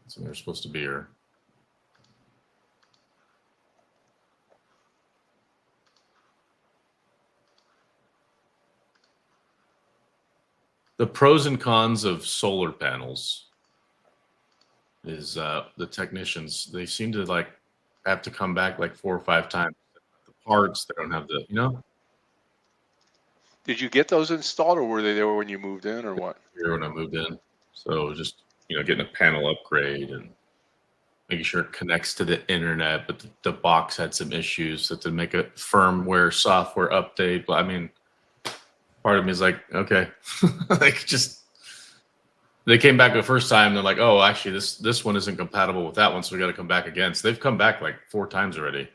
So they're supposed to be here. The pros and cons of solar panels is the technicians, they seem to like have to come back like 4 or 5 times. The parts, they don't have the, Did you get those installed, or were they there when you moved in, or what? Here when I moved in. So just, getting a panel upgrade and making sure it connects to the internet, but the box had some issues, so to make a firmware software update. But I mean, part of me is like, okay, like just, they came back the first time. They're like, oh, actually this one isn't compatible with that one. So we got to come back again. So they've come back like 4 times already.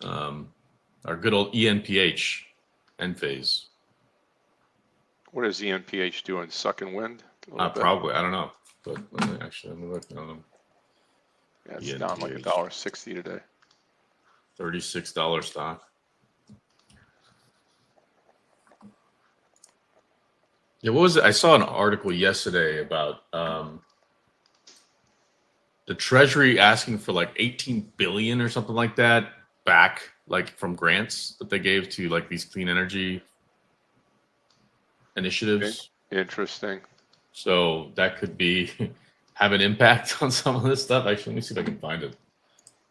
Our good old ENPH Enphase. What is the NPH doing? Sucking wind? A little bit. Probably. I don't know. But let me look. Yeah, it's down like $1.60 today. $36 stock. Yeah, what was it? I saw an article yesterday about the Treasury asking for like 18 billion or something like that back, like from grants that they gave to like these clean energy initiatives. Interesting. So that could be have an impact on some of this stuff. Actually, let me see if I can find it.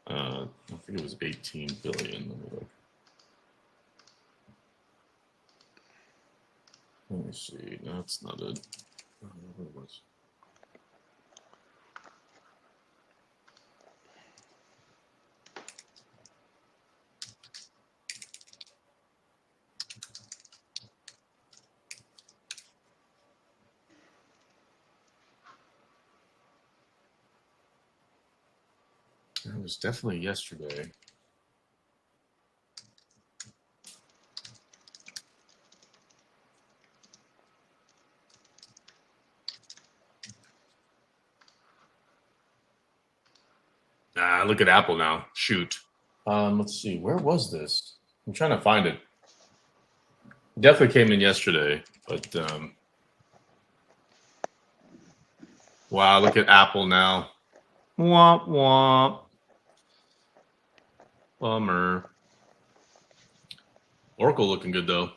I think it was 18 billion. Let me see. No, that's not it. What it was. It was definitely yesterday. Look at Apple now. Shoot. Let's see. Where was this? I'm trying to find it. Definitely came in yesterday, but wow, look at Apple now. Womp womp. Bummer. Oracle looking good though.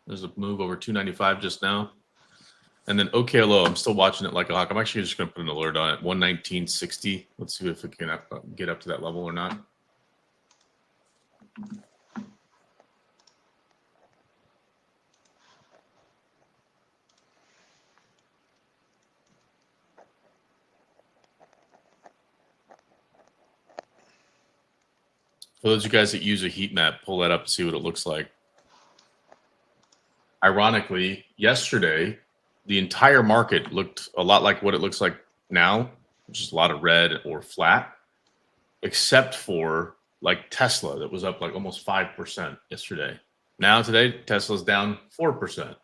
There's a move over 295 just now. And then OKLO, I'm still watching it like a hawk. I'm actually just going to put an alert on it. 119.60. Let's see if it can get up to that level or not. For those of you guys that use a heat map, pull that up to see what it looks like. Ironically, yesterday, the entire market looked a lot like what it looks like now, which is a lot of red or flat, except for like Tesla that was up like almost 5% yesterday. Now today, Tesla's down 4%. So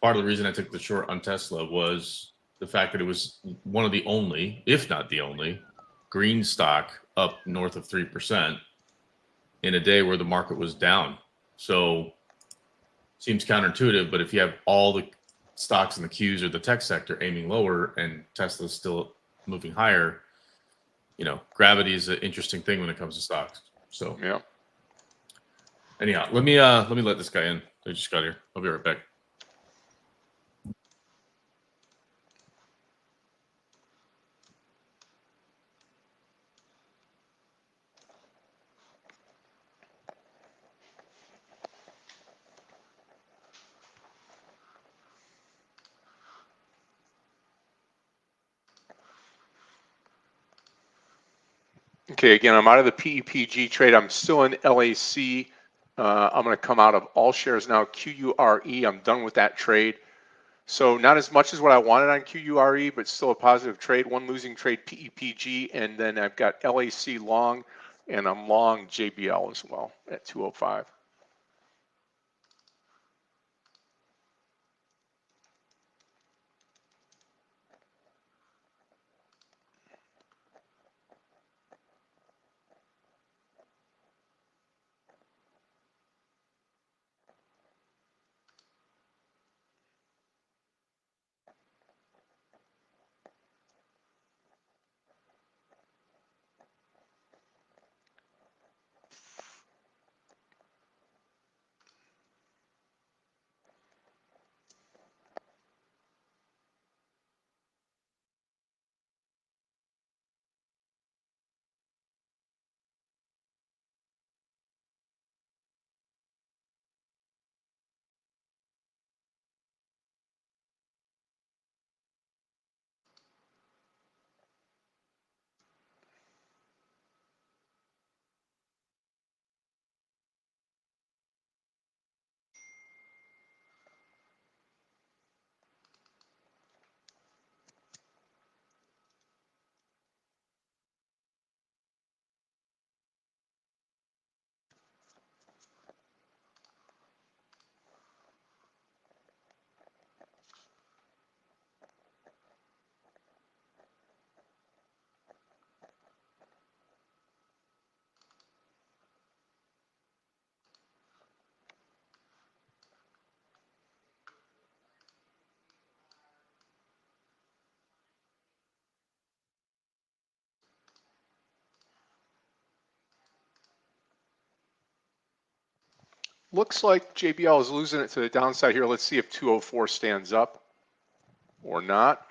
part of the reason I took the short on Tesla was the fact that it was one of the only, if not the only, green stock up north of 3% in a day where the market was down. So seems counterintuitive, but if you have all the stocks in the Qs or the tech sector aiming lower and Tesla's still moving higher, you know, gravity is an interesting thing when it comes to stocks. So yeah. Anyhow, let me let this guy in. I just got here. I'll be right back. Okay, again, I'm out of the PEPG trade. I'm still in LAC. I'm going to come out of all shares now. QURE, I'm done with that trade. So not as much as what I wanted on QURE, but still a positive trade. One losing trade, PEPG, and then I've got LAC long, and I'm long JBL as well at 205. Looks like JBL is losing it to the downside here. Let's see if 204 stands up or not.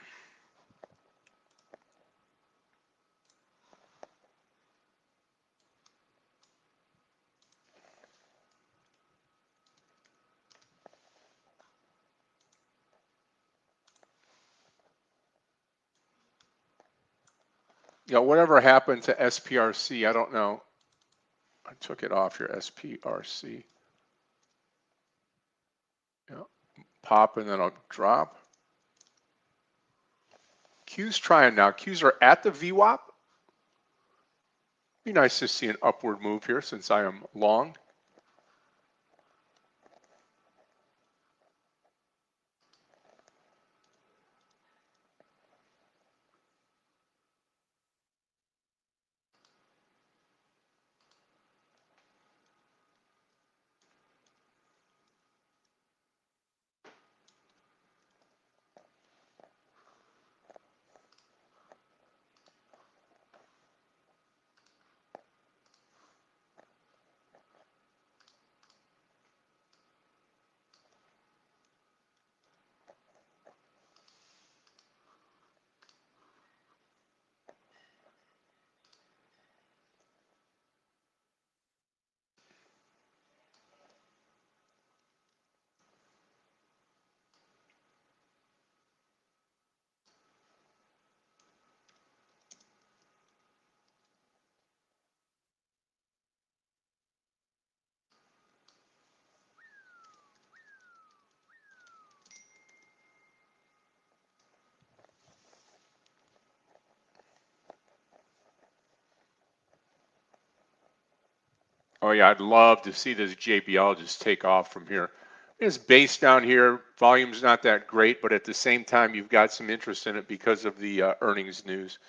Yeah, whatever happened to SPRC, I don't know. I took it off here, SPRC. Yeah, pop and then I'll drop. Q's trying now. Q's are at the VWAP. Be nice to see an upward move here since I am long. Oh yeah, I'd love to see this JBL just take off from here. It's base down here. Volume's not that great, but at the same time, you've got some interest in it because of the earnings news.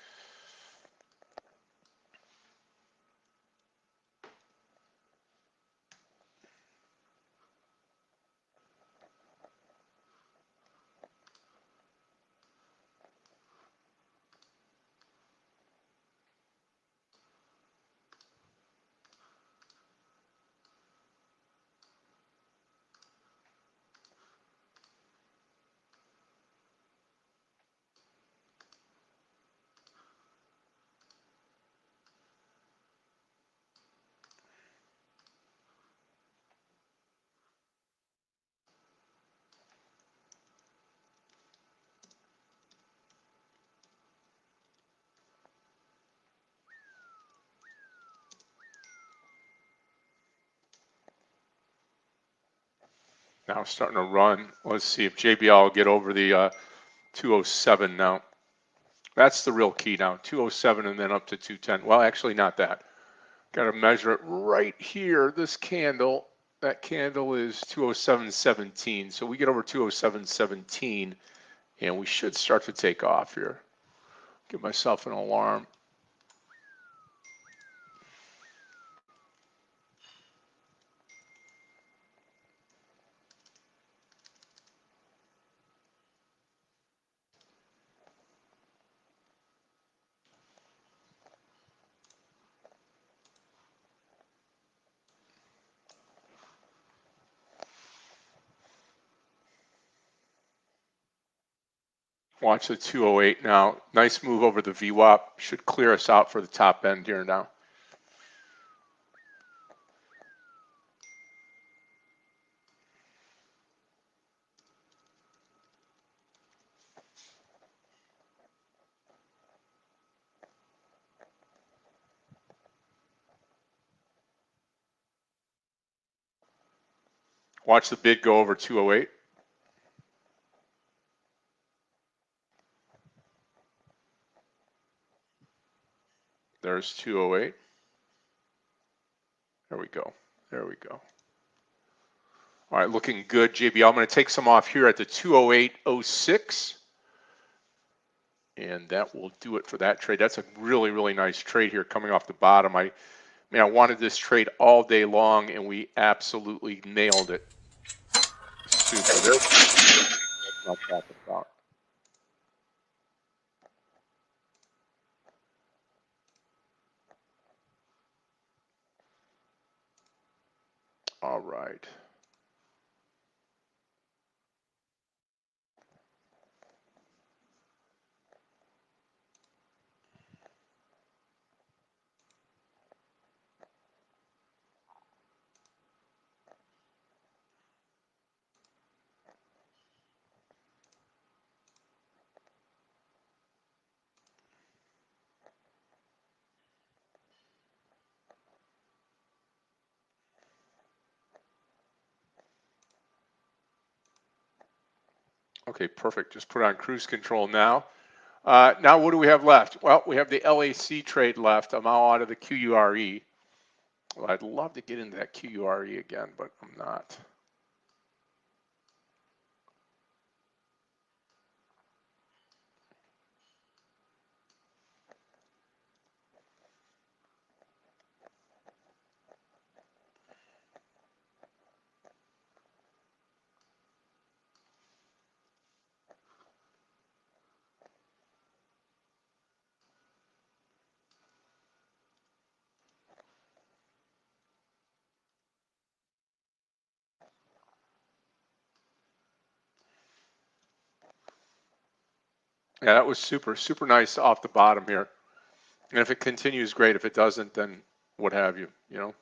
Now starting to run. Let's see if JBL will get over the 207 now. That's the real key now. 207 and then up to 210. Well, actually not that. Got to measure it right here. This candle, that candle is 207.17. So we get over 207.17 and we should start to take off here. Give myself an alarm. Watch the 208 now. Nice move over the VWAP. Should clear us out for the top end here now. Watch the bid go over 208. There's 208. There we go. There we go. All right, looking good, JBL. I'm going to take some off here at the 208.06. And that will do it for that trade. That's a really, really nice trade here coming off the bottom. I wanted this trade all day long, and we absolutely nailed it. Super. That's what I'm talking about. All All right. Okay, perfect. Just put on cruise control now. Now what do we have left? Well, we have the LAC trade left. I'm out of the QURE. Well, I'd love to get into that QURE again, but I'm not. Yeah, that was super, super nice off the bottom here. And if it continues, great. If it doesn't, then what have you, you know?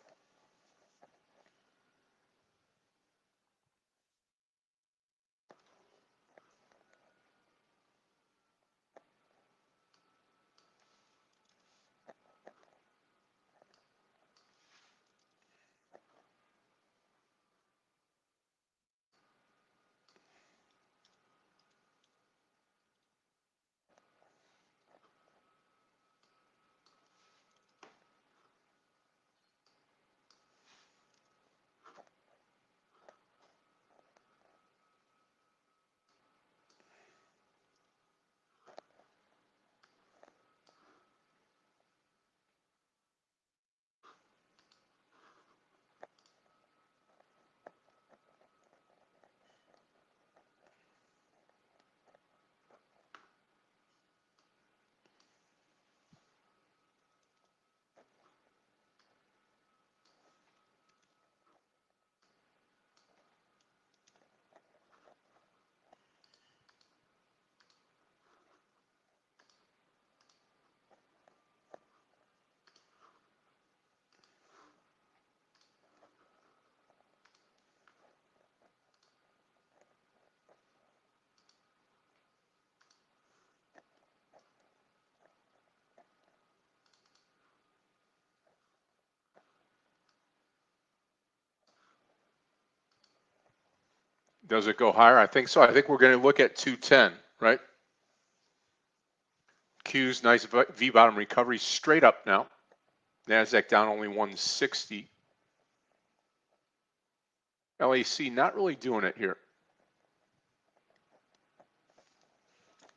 Does it go higher? I think so. I think we're going to look at 210, right? Q's nice V bottom recovery straight up now. NASDAQ down only 160. LAC not really doing it here.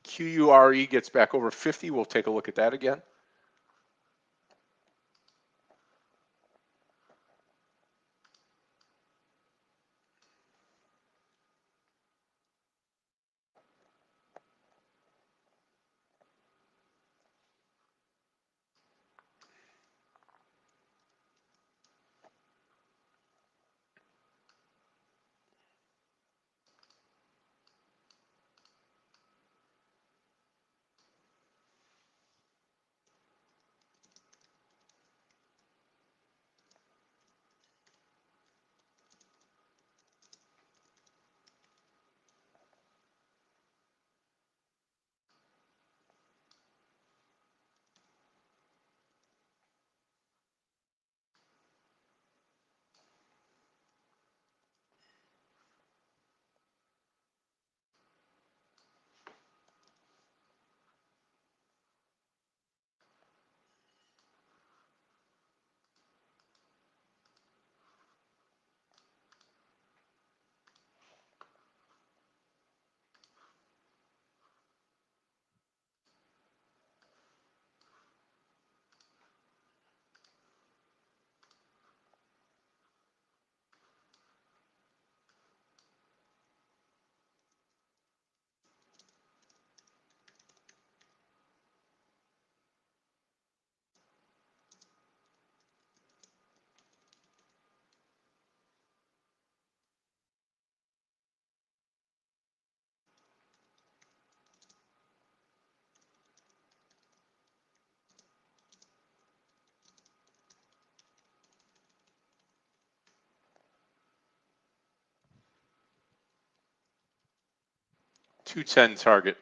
QURE gets back over 50. We'll take a look at that again. 210 target.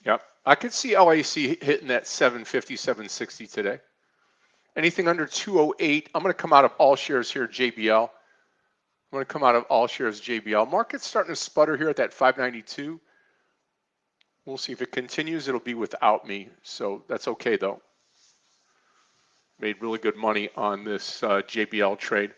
Yep. I could see LAC hitting that 750, 760 today. Anything under 208, I'm going to come out of all shares here, JBL. I'm going to come out of all shares, JBL. Market's starting to sputter here at that 592. We'll see if it continues. It'll be without me, so that's okay though. Made really good money on this JBL trade.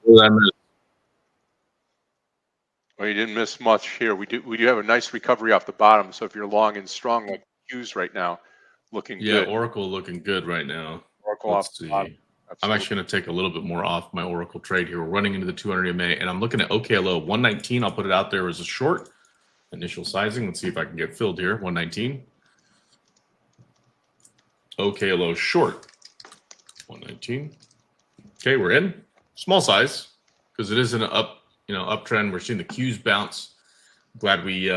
Well, you didn't miss much here. We do have a nice recovery off the bottom. So if you're long and strong like Q's right now, looking good. Yeah, Oracle looking good right now. Oracle Let's off the see. bottom. I'm actually going to take a little bit more off my Oracle trade here. We're running into the 200 EMA, and I'm looking at OKLO 119. I'll put it out there as a short. Initial sizing. Let's see if I can get filled here. 119. OKLO short. 119. Okay, we're in. Small size because it is an uptrend. We're seeing the Qs bounce. Glad we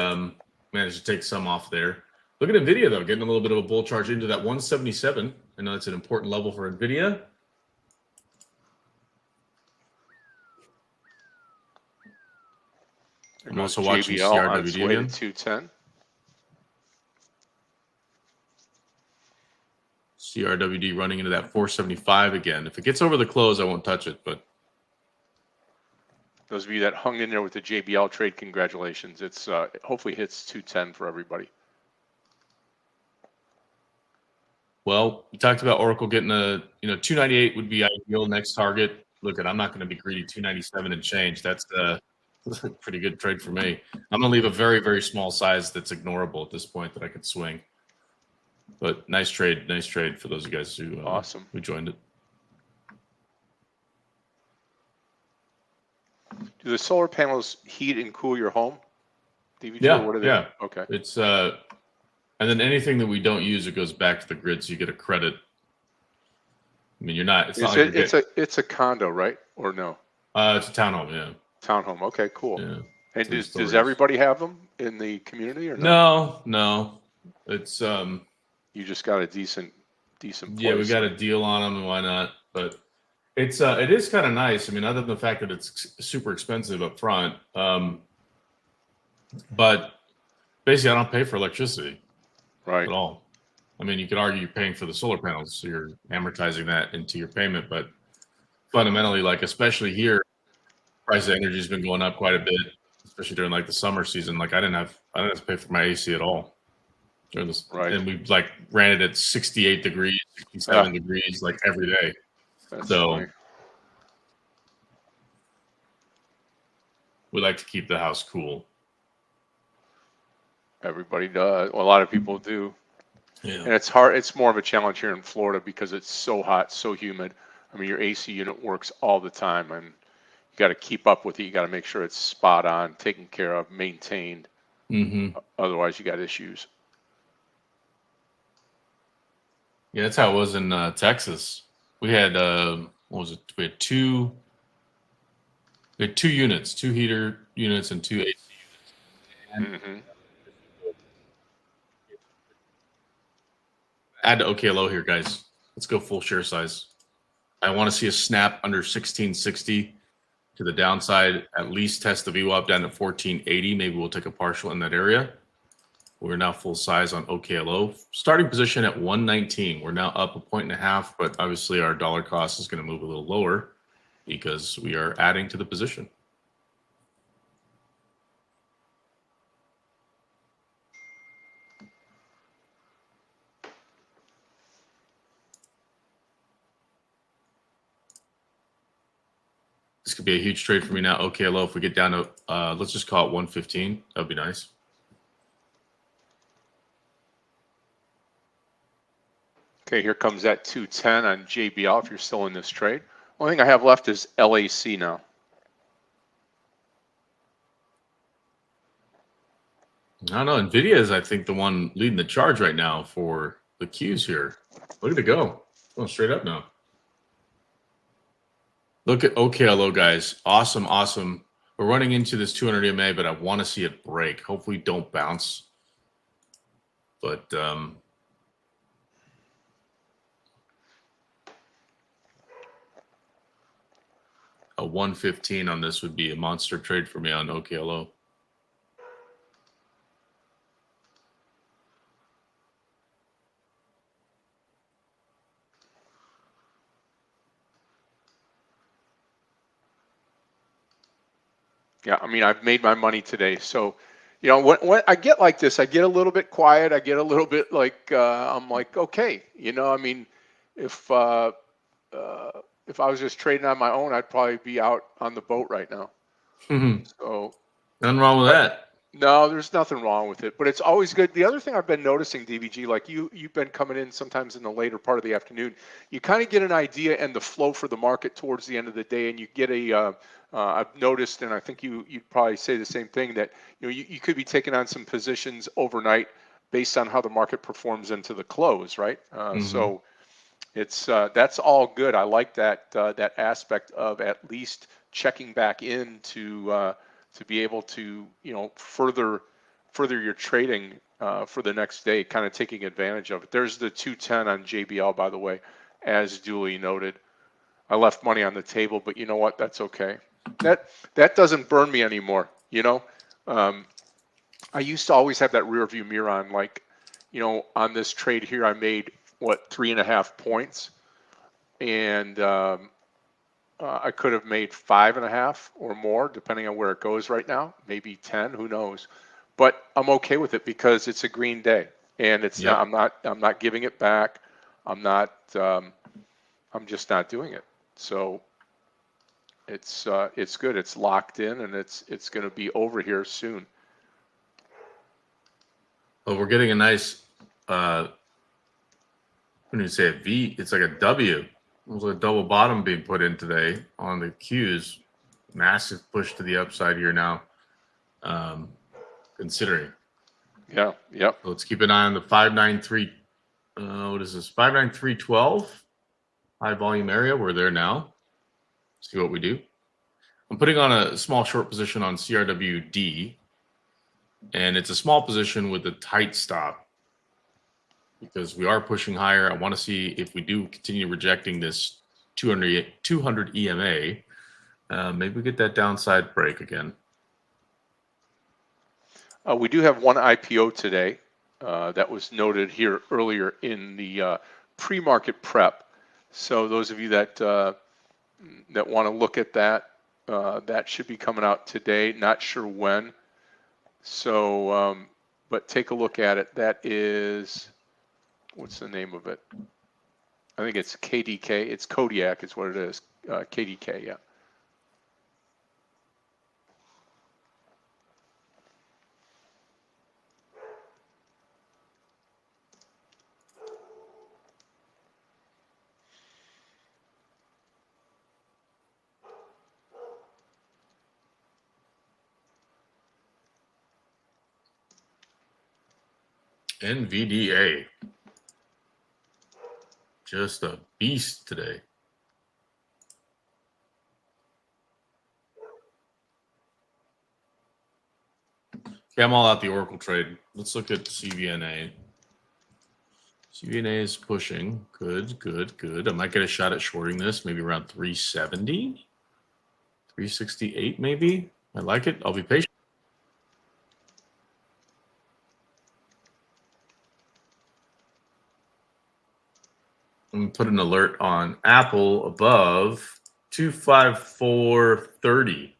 managed to take some off there. Look at NVIDIA, though, getting a little bit of a bull charge into that 177. I know that's an important level for NVIDIA. I'm also watching CRWD again. 210. CRWD running into that 475 again. If it gets over the close, I won't touch it. But those of you that hung in there with the JBL trade, congratulations. It's it hopefully hits 210 for everybody. Well, we talked about Oracle getting a 298 would be ideal next target. Look, I'm not going to be greedy. 297 and change. That's a pretty good trade for me. I'm going to leave a very, very small size that's ignorable at this point that I could swing. But nice trade for those of you guys who awesome who joined it. Do the solar panels heat and cool your home? DVG, yeah, what are they? Yeah. Okay. It's and then anything that we don't use, it goes back to the grid, so you get a credit. I mean, you're not. It's not like it's a condo, right? Or no? It's a townhome. Yeah. Townhome. Okay, cool. Yeah. And does everybody have them in the community or no? No. It's you just got a decent place. Yeah, we got a deal on them, and why not? But it's it is kind of nice. I mean, other than the fact that it's super expensive up front, but basically, I don't pay for electricity, right? At all. I mean, you could argue you're paying for the solar panels, so you're amortizing that into your payment. But fundamentally, like especially here, price of energy has been going up quite a bit, especially during like the summer season. Like I didn't have to pay for my AC at all during this, right? And we like ran it at 68 degrees, 67 degrees, like every day. That's so funny. We like to keep the house cool. Everybody does. Well, a lot of people do. Yeah. And it's hard. It's more of a challenge here in Florida because it's so hot, so humid. I mean, your AC unit works all the time, and you got to keep up with it. You got to make sure it's spot on, taken care of, maintained. Mm-hmm. Otherwise, you got issues. Yeah, that's how it was in Texas. We had what was it? We had two units, two heater units, and two AC units. Hmm. Add to OKLO here, guys. Let's go full share size. I want to see a snap under 1660 to the downside. At least test the VWAP down at 1480. Maybe we'll take a partial in that area. We're now full size on OKLO. Starting position at 119. We're now up 1.5 points, but obviously our dollar cost is going to move a little lower because we are adding to the position. This could be a huge trade for me now. OKLO, if we get down to, let's just call it 115, that would be nice. Okay, here comes that 210 on JBL if you're still in this trade. Only thing I have left is LAC now. I don't know. NVIDIA is, I think, the one leading the charge right now for the Qs here. Look at it go. Going straight up now. Look at OKLO, guys. Awesome, awesome. We're running into this 200 EMA, but I want to see it break. Hopefully don't bounce. But a 115 on this would be a monster trade for me on OKLO. Yeah, I mean, I've made my money today. So, you know, when I get like this, I get a little bit quiet. I get a little bit like, I'm like, okay, you know, I mean, if uh, if I was just trading on my own, I'd probably be out on the boat right now. So, Nothing wrong with that. no, there's nothing wrong with it, but it's always good. The other thing I've been noticing, DVG, like you've been coming in sometimes in the later part of the afternoon, you kind of get an idea and the flow for the market towards the end of the day, and you get I've noticed, and I think you'd probably say the same thing, that you could be taking on some positions overnight based on how the market performs into the close, right? So it's that's all good. I like that that aspect of at least checking back in to be able to further your trading for the next day, kind of taking advantage of it. There's the 210 on JBL, by the way, as duly noted. I left money on the table, but you know what? That's okay. That doesn't burn me anymore. I used to always have that rear view mirror on, like, on this trade here, I made what 3.5 points, and I could have made 5.5 or more, depending on where it goes right now, maybe 10, who knows? But I'm okay with it because it's a green day, and it's Yep. I'm not giving it back. I'm just not doing it. So it's good. It's locked in, and it's going to be over here soon. Well, we're getting a nice, when you say a V, it's like a W. There's a double bottom being put in today on the Qs. Massive push to the upside here now, considering. Yeah, yep. So let's keep an eye on the 593. What is this? 59312 high volume area. We're there now. See what we do. I'm putting on a small short position on CRWD, and it's a small position with a tight stop because we are pushing higher. I want to see if we do continue rejecting this 200 EMA. Maybe we get that downside break again. We do have one IPO today that was noted here earlier in the pre-market prep. So those of you that want to look at that, that should be coming out today. Not sure when. So, but take a look at it. That is, what's the name of it? I think it's KDK. It's Kodiak is what it is. KDK, yeah. NVDA. Just a beast today. Okay, I'm all out the Oracle trade. Let's look at CVNA. CVNA is pushing. Good, good, good. I might get a shot at shorting this, maybe around 370, 368 maybe. I like it. I'll be patient. I'm going to put an alert on Apple above 254.30.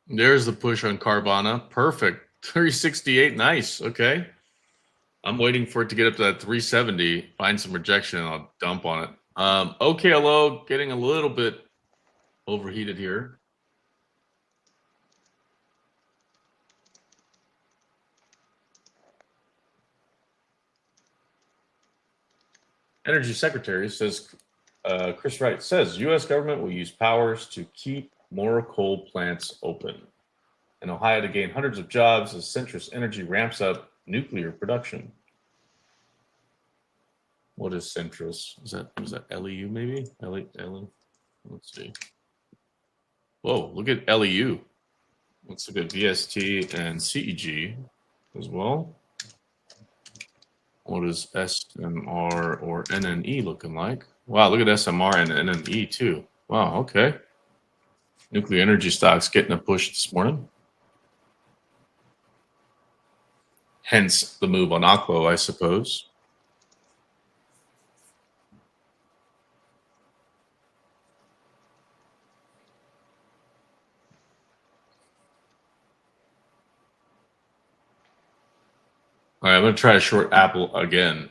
There's the push on Carvana. Perfect. 368. Nice. Okay. I'm waiting for it to get up to that 370, find some rejection, and I'll dump on it. OKLO getting a little bit overheated here. Energy Secretary says, Chris Wright says, U.S. government will use powers to keep more coal plants open. In Ohio to gain hundreds of jobs as Centrus Energy ramps up nuclear production. What is Centrus? Is that LEU maybe? LEU? Let's see. Whoa, look at LEU. Let's look at VST and CEG as well. What is SMR or NNE looking like? Wow, look at SMR and NNE too. Wow, okay. Nuclear energy stocks getting a push this morning. Hence the move on Aquo, I suppose. All right, I'm going to try to short Apple again.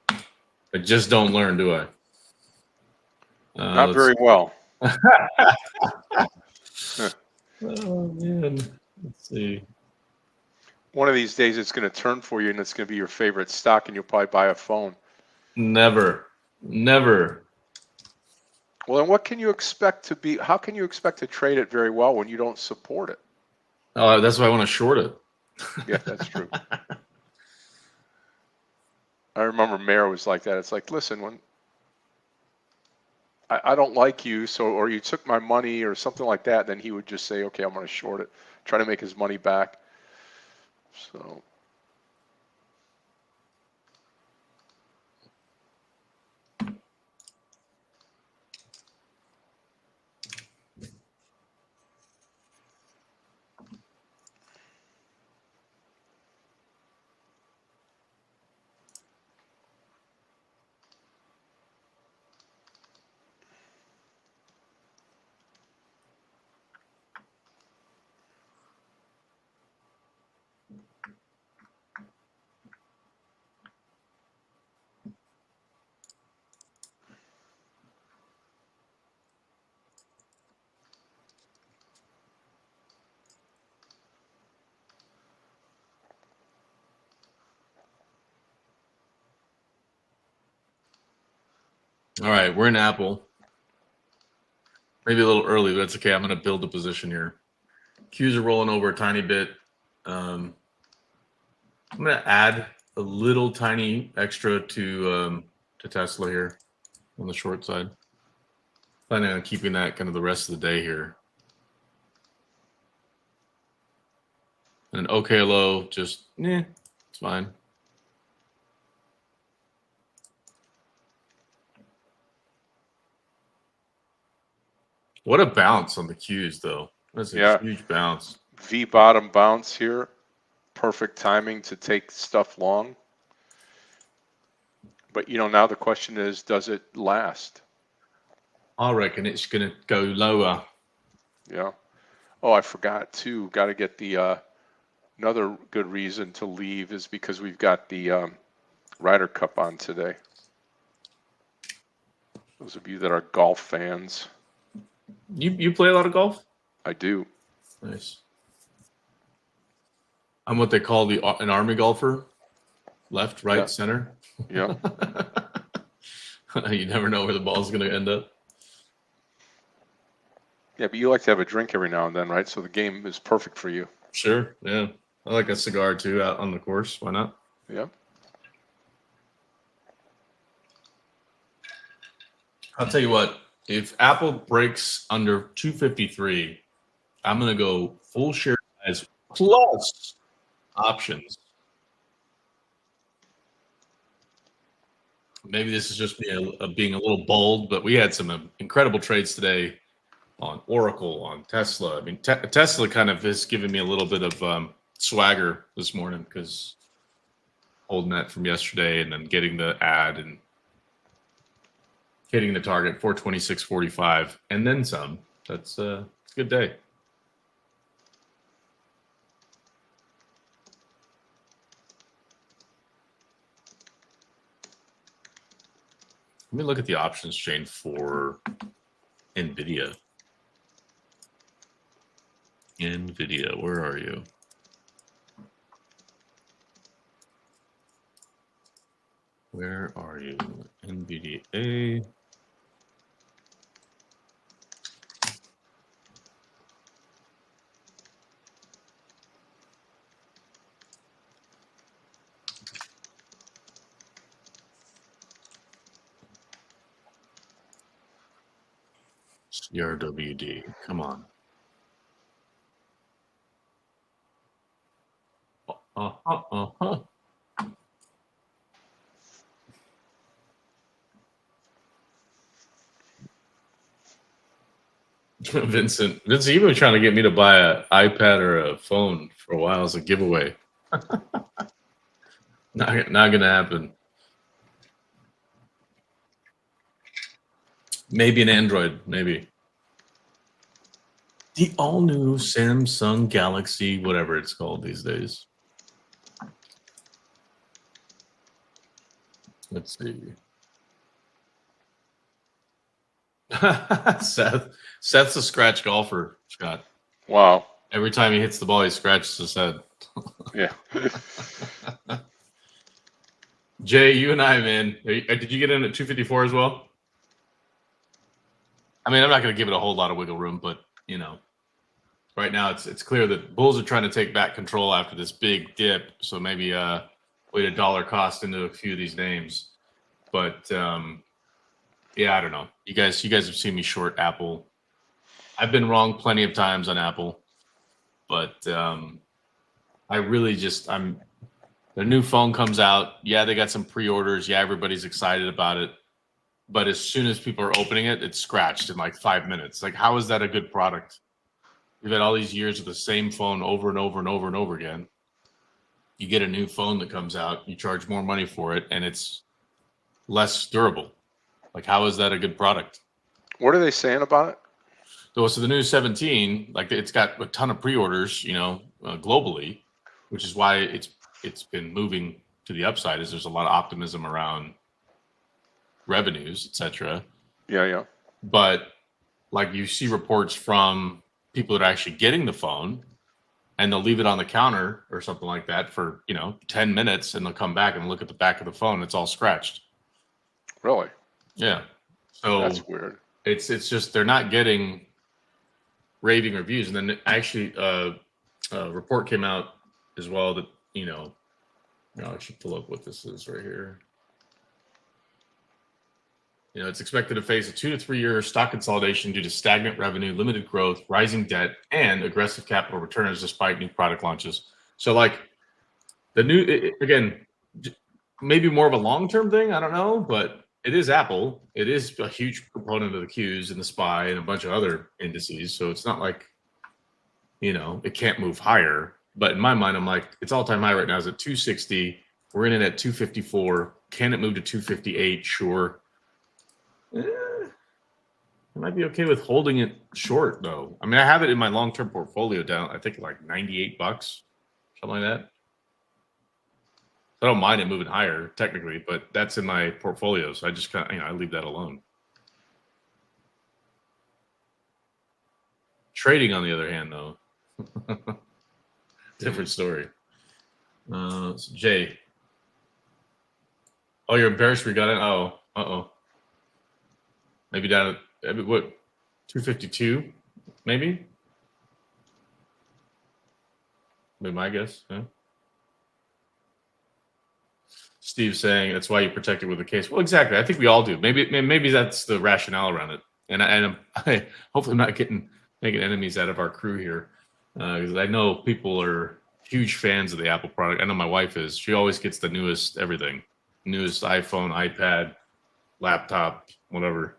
I just don't learn, do I? Not very well. Oh, man. Let's see. One of these days it's going to turn for you and it's going to be your favorite stock and you'll probably buy a phone. Never. Never. Well, then what can you expect to be? How can you expect to trade it very well when you don't support it? Oh, that's why I want to short it. Yeah, that's true. I remember Mayer was like that. It's like, listen, when I don't like you, or you took my money or something like that, then he would just say, okay, I'm going to short it, try to make his money back. So. All right, we're in Apple. Maybe a little early, but that's okay. I'm going to build a position here. Qs are rolling over a tiny bit. I'm going to add a little tiny extra to Tesla here on the short side. Planning on keeping that kind of the rest of the day here. And OKLO, just, it's fine. What a bounce on the Qs, though. That's a huge bounce. V bottom bounce here. Perfect timing to take stuff long. But, now the question is, does it last? I reckon it's going to go lower. Yeah. Oh, I forgot too. Got to get the another good reason to leave is because we've got the Ryder Cup on today. Those of you that are golf fans, You play a lot of golf? I do. Nice. I'm what they call an army golfer. Left, right, Yeah. center. Yeah. You never know where the ball's going to end up. Yeah, but you like to have a drink every now and then, right? So the game is perfect for you. Sure, yeah. I like a cigar too out on the course. Why not? Yeah. I'll tell you what, if Apple breaks under 253, I'm going to go full share size plus options. Maybe this is just me being a little bold, but we had some incredible trades today on Oracle, on Tesla. I mean, Tesla kind of has given me a little bit of swagger this morning because holding that from yesterday and then getting the ad and hitting the target 426.45 and then some. It's a good day. Let me look at the options chain for NVIDIA. NVIDIA, where are you? Where are you? NVIDIA. CRWD, come on. Vincent, you've been trying to get me to buy an iPad or a phone for a while as a giveaway. Not gonna happen. Maybe an Android, maybe. The all-new Samsung Galaxy, whatever it's called these days. Let's see. Seth's a scratch golfer, Scott. Wow. Every time he hits the ball, he scratches his head. Yeah. Jay, you and I, man. Did you get in at 254 as well? I mean, I'm not going to give it a whole lot of wiggle room, but, you know, right now it's clear that Bulls are trying to take back control after this big dip. So maybe wait a dollar cost into a few of these names. But, yeah, I don't know. You guys have seen me short Apple. I've been wrong plenty of times on Apple. But I really their new phone comes out. Yeah, they got some pre-orders. Yeah, everybody's excited about it. But as soon as people are opening it, it's scratched in like 5 minutes. Like, how is that a good product? We've had all these years of the same phone over and over and over and over again. You get a new phone that comes out, you charge more money for it, and it's less durable. Like, how is that a good product? What are they saying about it? So the new 17, like, it's got a ton of pre-orders, you know, globally, which is why it's been moving to the upside. Is there's a lot of optimism around revenues, etc. Yeah. But like, you see reports from people that are actually getting the phone, and they'll leave it on the counter or something like that for 10 minutes, and they'll come back and look at the back of the phone. It's all scratched. Really? Yeah. So that's weird. It's just they're not getting raving reviews. And then actually a report came out as well that I should pull up what this is right here. It's expected to face a 2 to 3 year stock consolidation due to stagnant revenue, limited growth, rising debt, and aggressive capital returns despite new product launches. So, like, again, maybe more of a long-term thing, I don't know, but it is Apple. It is a huge component of the Qs and the SPY and a bunch of other indices. So it's not like, it can't move higher. But in my mind, I'm like, its all-time high right now is at 260. We're in it at 254. Can it move to 258? Sure. I might be okay with holding it short though. I mean, I have it in my long-term portfolio down, I think like $98, something like that. I don't mind it moving higher technically, but that's in my portfolio, so I just kind of, I leave that alone. Trading, on the other hand, though, different story. So Jay, oh, you're embarrassed we got it. Oh, maybe down at what 252, maybe. Be my guess. Yeah. Steve's saying that's why you protect it with a case. Well, exactly. I think we all do. Maybe that's the rationale around it. And I hopefully I'm not making enemies out of our crew here, because I know people are huge fans of the Apple product. I know my wife is. She always gets the newest everything, newest iPhone, iPad, laptop, whatever.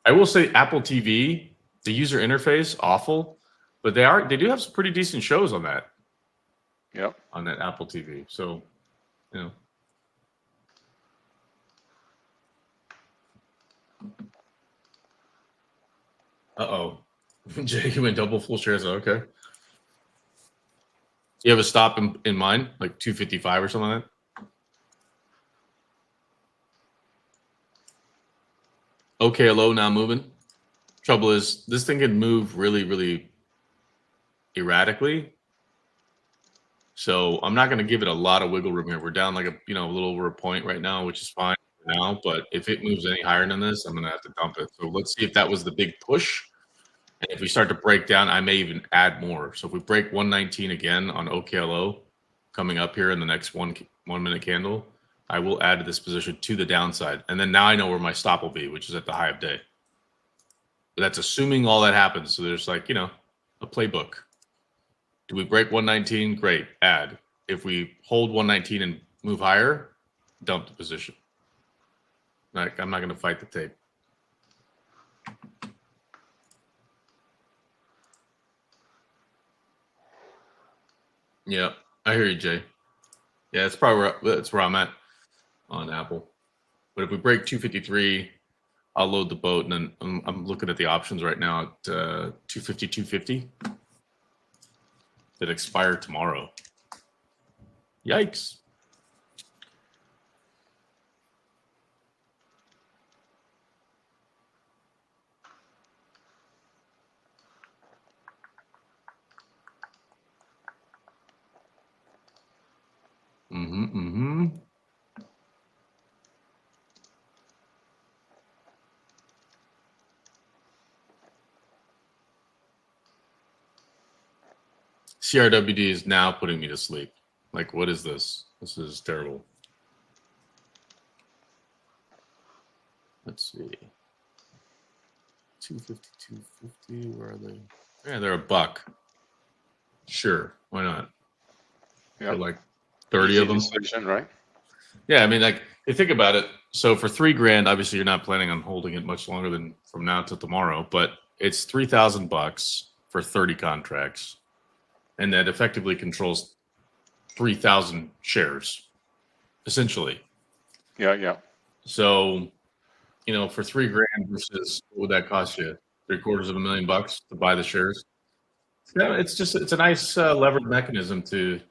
I will say Apple TV, the user interface, awful, but they do have some pretty decent shows on that. Yep. On that Apple TV. So, Uh-oh. Jay, you went double full shares. Okay. You have a stop in mind, like 255 or something like that? Okay, low now moving. Trouble is, this thing can move really, really erratically. So I'm not going to give it a lot of wiggle room here. We're down like a little over a point right now, which is fine now. But if it moves any higher than this, I'm going to have to dump it. So let's see if that was the big push. And if we start to break down, I may even add more. So if we break 119 again on OKLO coming up here in the next one minute candle, I will add this position to the downside. And then now I know where my stop will be, which is at the high of day. But that's assuming all that happens. So there's like, a playbook. Do we break 119? Great, add. If we hold 119 and move higher, dump the position. Like, I'm not going to fight the tape. Yeah, I hear you, Jay. Yeah, that's probably that's where I'm at on Apple. But if we break 253, I'll load the boat, and then I'm looking at the options right now at 250, 250 that expire tomorrow. Yikes. CRWD is now putting me to sleep. Like, what is this? This is terrible. Let's see. 250, 250. Where are they? Yeah, they're $1. Sure, why not? Yeah, like 30 of them. Decision, right? Yeah, I mean, like, you think about it. So for $3,000, obviously you're not planning on holding it much longer than from now till tomorrow, but it's $3,000 for 30 contracts, and that effectively controls 3,000 shares, essentially. Yeah. So, for $3,000 versus what would that cost you? $750,000 to buy the shares. Yeah, it's a nice levered mechanism to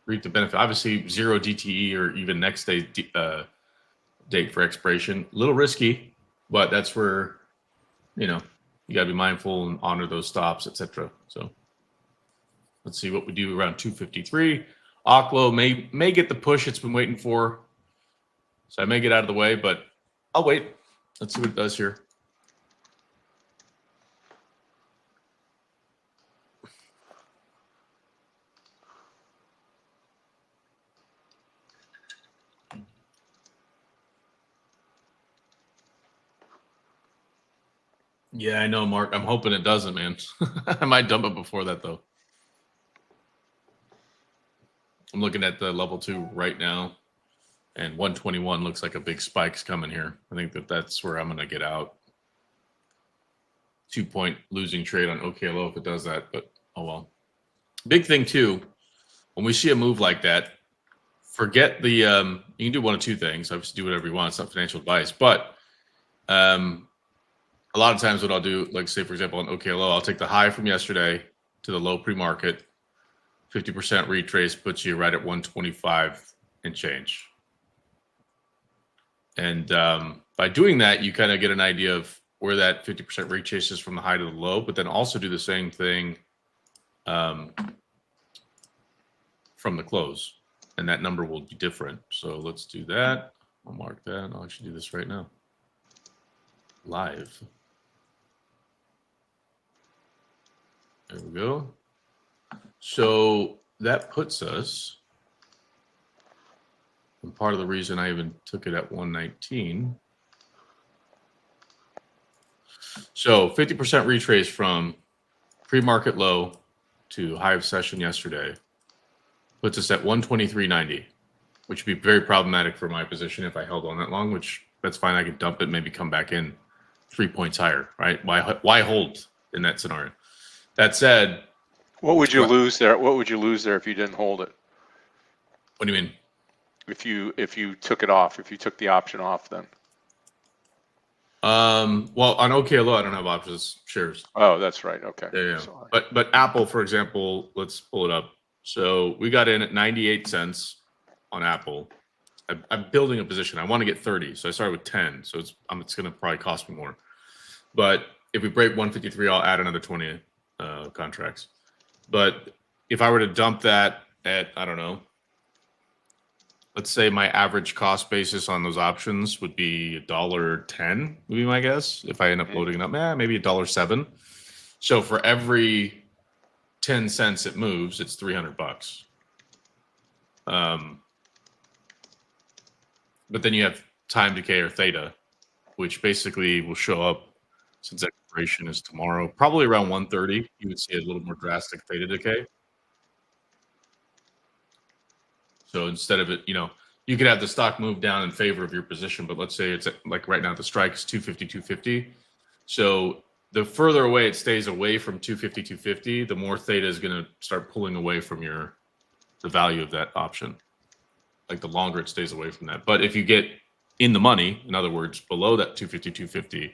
reap the benefit. Obviously, 0 DTE or even next day date for expiration. A little risky, but that's where you got to be mindful and honor those stops, etc. So let's see what we do around 253. Oklo may get the push it's been waiting for, so I may get out of the way, but I'll wait. Let's see what it does here. Yeah, I know, Mark. I'm hoping it doesn't, man. I might dump it before that, though. I'm looking at the level 2 right now, and 121 looks like a big spike's coming here. I think that's where I'm going to get out. 2-point losing trade on OKLO if it does that, but oh well. Big thing, too, when we see a move like that, forget the you can do one of two things. Obviously, do whatever you want. It's not financial advice, but a lot of times what I'll do, like say for example on OKLO, I'll take the high from yesterday to the low pre-market, 50% retrace puts you right at 125 and change. And by doing that, you kind of get an idea of where that 50% retrace is from the high to the low, but then also do the same thing from the close, and that number will be different. So let's do that. I'll mark that. I'll actually do this right now. Live. There we go. So that puts us, and part of the reason I even took it at 119. So 50% retrace from pre-market low to high of session yesterday puts us at 123.90, which would be very problematic for my position if I held on that long, which that's fine. I could dump it, maybe come back in 3 points higher, right? Why hold in that scenario? That said, what would you lose there? What would you lose there if you didn't hold it? What do you mean? If you took it off, if you took the option off, then. Well, on OKLO, I don't have options shares. Oh, that's right. Okay. Yeah. But Apple, for example, let's pull it up. So we got in at 98 cents on Apple. I'm building a position. I want to get 30, so I started with 10. So it's going to probably cost me more. But if we break 153, I'll add another 20 contracts. But if I were to dump that at, I don't know, let's say my average cost basis on those options would be $1.10, would be my guess. If I end up loading it up, maybe $1.07. So for every 10 cents it moves, it's $300. But then you have time decay or theta, which basically will show up since expiration is tomorrow, probably around 1:30. You would see a little more drastic theta decay. So instead of it, you could have the stock move down in favor of your position, but let's say it's like right now the strike is 250, 250. So the further away it stays away from 250, 250, the more theta is going to start pulling away from the value of that option. Like the longer it stays away from that. But if you get in the money, in other words, below that 250, 250,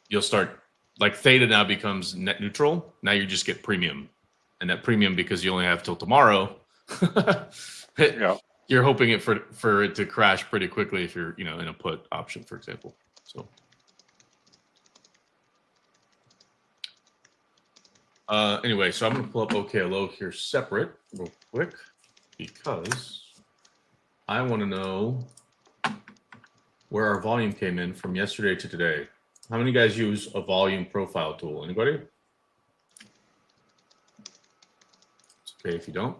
you'll start, like theta now becomes net neutral. Now you just get premium. And that premium, because you only have till tomorrow, yeah. You're hoping it for it to crash pretty quickly if you're, in a put option, for example. So anyway, so I'm going to pull up OKLO here separate real quick because I want to know where our volume came in from yesterday to today. How many guys use a volume profile tool? Anybody? It's okay if you don't.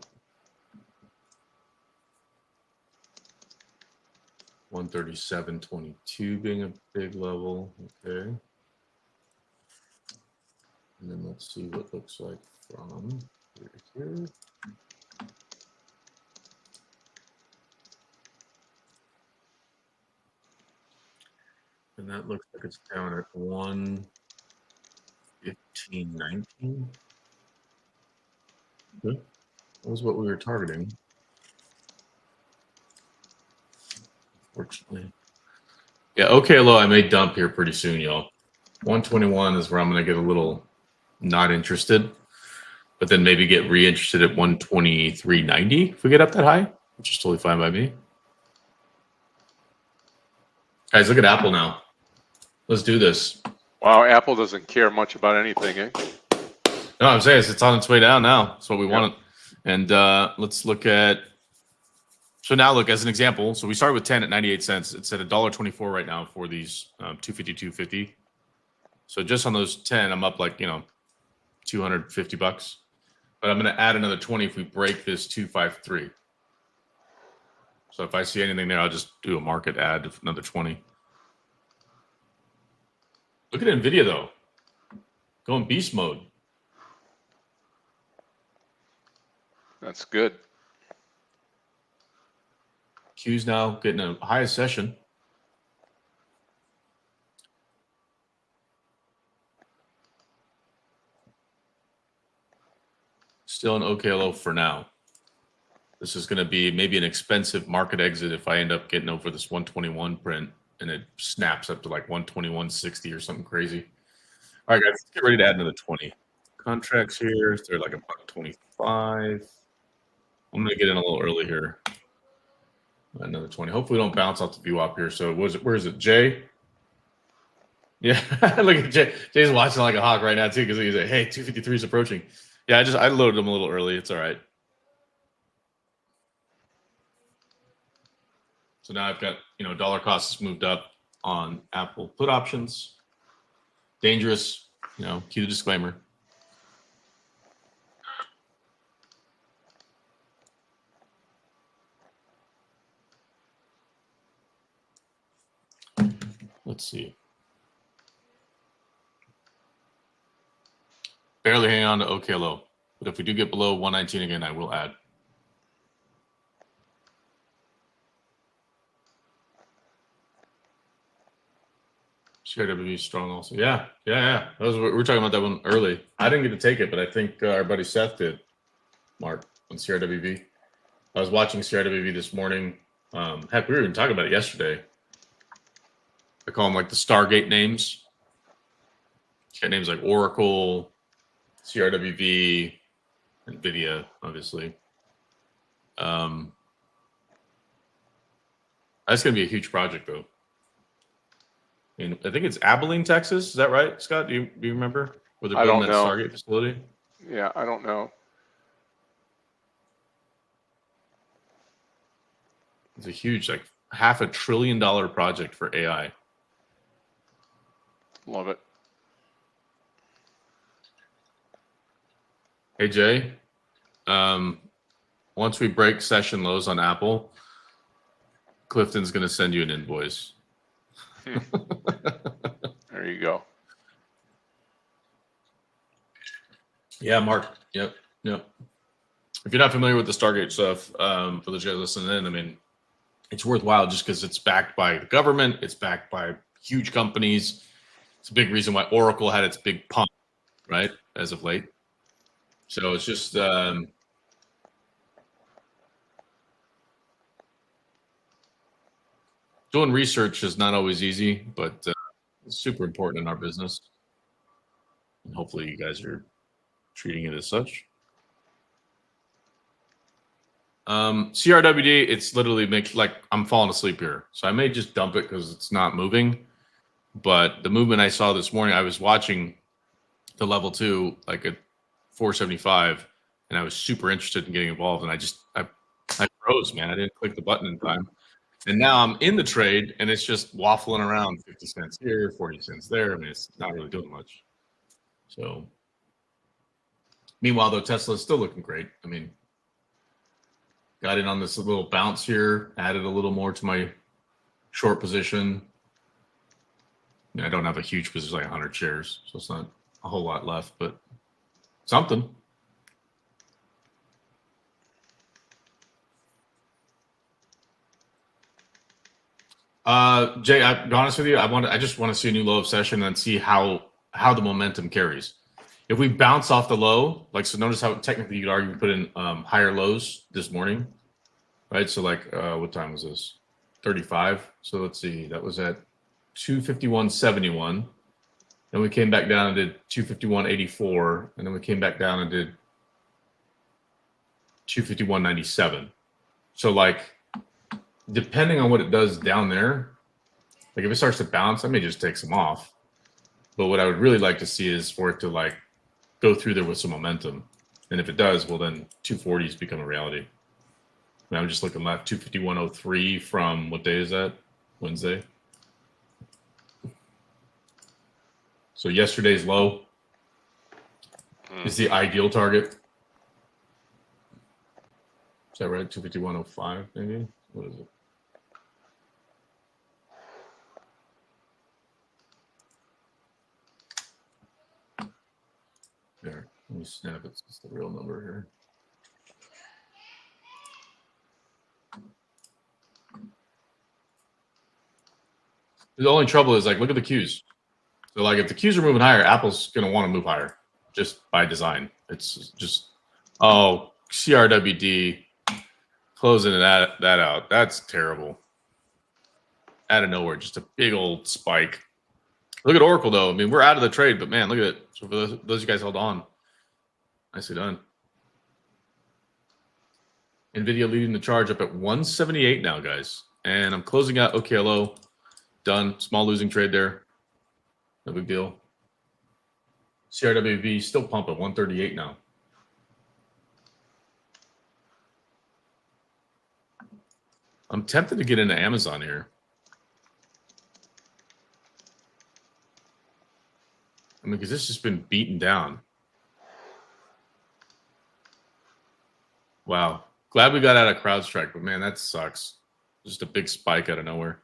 137.22 being a big level. Okay. And then let's see what it looks like from here to here. And that looks like it's down at 115.19. Good. That was what we were targeting. Fortunately. Yeah, OKLO, I may dump here pretty soon, y'all. 121 is where I'm going to get a little not interested, but then maybe get reinterested at 123.90 if we get up that high, which is totally fine by me. Guys, look at Apple now. Let's do this. Wow, Apple doesn't care much about anything, eh? No, I'm saying it's on its way down now. That's what we want. And let's look at. So now look, as an example, so we started with 10 at 98 cents. It's at $1.24 right now for these 250, 250. So just on those 10, I'm up like, $250. But I'm going to add another 20 if we break this 253. So if I see anything there, I'll just do a market add of another 20. Look at NVIDIA though. Going beast mode. That's good. Q's now getting a highest session. Still an OKLO for now. This is going to be maybe an expensive market exit if I end up getting over this 121 print and it snaps up to like 120, 160 or something crazy. All right, guys, let's get ready to add another 20 contracts here. They're like $1.25. I'm gonna get in a little early here. Another 20. Hopefully, we don't bounce off the VWAP here. So, where is it, Jay? Yeah, look at Jay. Jay's watching like a hawk right now too, because he's like, "Hey, 253 is approaching." Yeah, I loaded them a little early. It's all right. So now I've got, dollar costs moved up on Apple put options. Dangerous, cue the disclaimer. Let's see. Barely hanging on to OK low. But if we do get below 119 again, I will add. CRWV strong also. Yeah. We're talking about that one early. I didn't get to take it, but I think our buddy Seth did, Mark, on CRWV. I was watching CRWV this morning. Heck, we were even talking about it yesterday. I call them like the Stargate names. It's got names like Oracle, CRWV, NVIDIA, obviously. That's going to be a huge project, though. And I think it's Abilene, Texas. Is that right, Scott? Do you remember where they're building that Stargate facility? Yeah, I don't know. It's a huge, like $500 billion project for AI. Love it. Hey, Jay. Once we break session lows on Apple, Clifton's going to send you an invoice. There you go. Yeah, Mark. Yep. If you're not familiar with the Stargate stuff, for those guys listening in, I mean, it's worthwhile just because it's backed by the government. It's backed by huge companies. It's a big reason why Oracle had its big pump, right, as of late. So it's just doing research is not always easy, but it's super important in our business. And hopefully you guys are treating it as such. CRWD, it's literally like I'm falling asleep here. So I may just dump it because it's not moving. But the movement I saw this morning, I was watching the level 2 like at 475, and I was super interested in getting involved. And I froze, man. I didn't click the button in time. And now I'm in the trade, and it's just waffling around 50 cents here, 40 cents there. I mean, it's not really doing much. So, meanwhile, though, Tesla is still looking great. I mean, got in on this little bounce here, added a little more to my short position. I don't have a huge position, like 100 shares, so it's not a whole lot left, but something. Jay, I'll be honest with you. I just want to see a new low of session and see how the momentum carries. If we bounce off the low, like, so notice how technically you'd argue we put in higher lows this morning, right? So like, what time was this? 35. So let's see, that was at 251.71. Then we came back down and did 251.84, and then we came back down and did 251.97. So like, depending on what it does down there, like if it starts to bounce, I may just take some off. But what I would really like to see is for it to like go through there with some momentum. And if it does, well then 240s become a reality. And I'm just looking left, 251.03 from what day is that? Wednesday. So yesterday's low is the ideal target. Is that right? 251.05 maybe? What is it? There, let me snap it. It's the real number here. The only trouble is like, look at the Qs. So like if the Qs are moving higher, Apple's going to want to move higher just by design. It's just, oh, CRWD closing that out. That's terrible. out of nowhere, just a big old spike. Look at Oracle, though. I mean, we're out of the trade, but man, look at it. So for those of you guys held on, nicely done. NVIDIA leading the charge up at 178 now, guys. And I'm closing out OKLO. Done. Small losing trade there. No big deal. CRWV still pump at 138 now. I'm tempted to get into Amazon here. I mean, because this has been beaten down. Wow. Glad we got out of CrowdStrike, but man, that sucks. Just a big spike out of nowhere.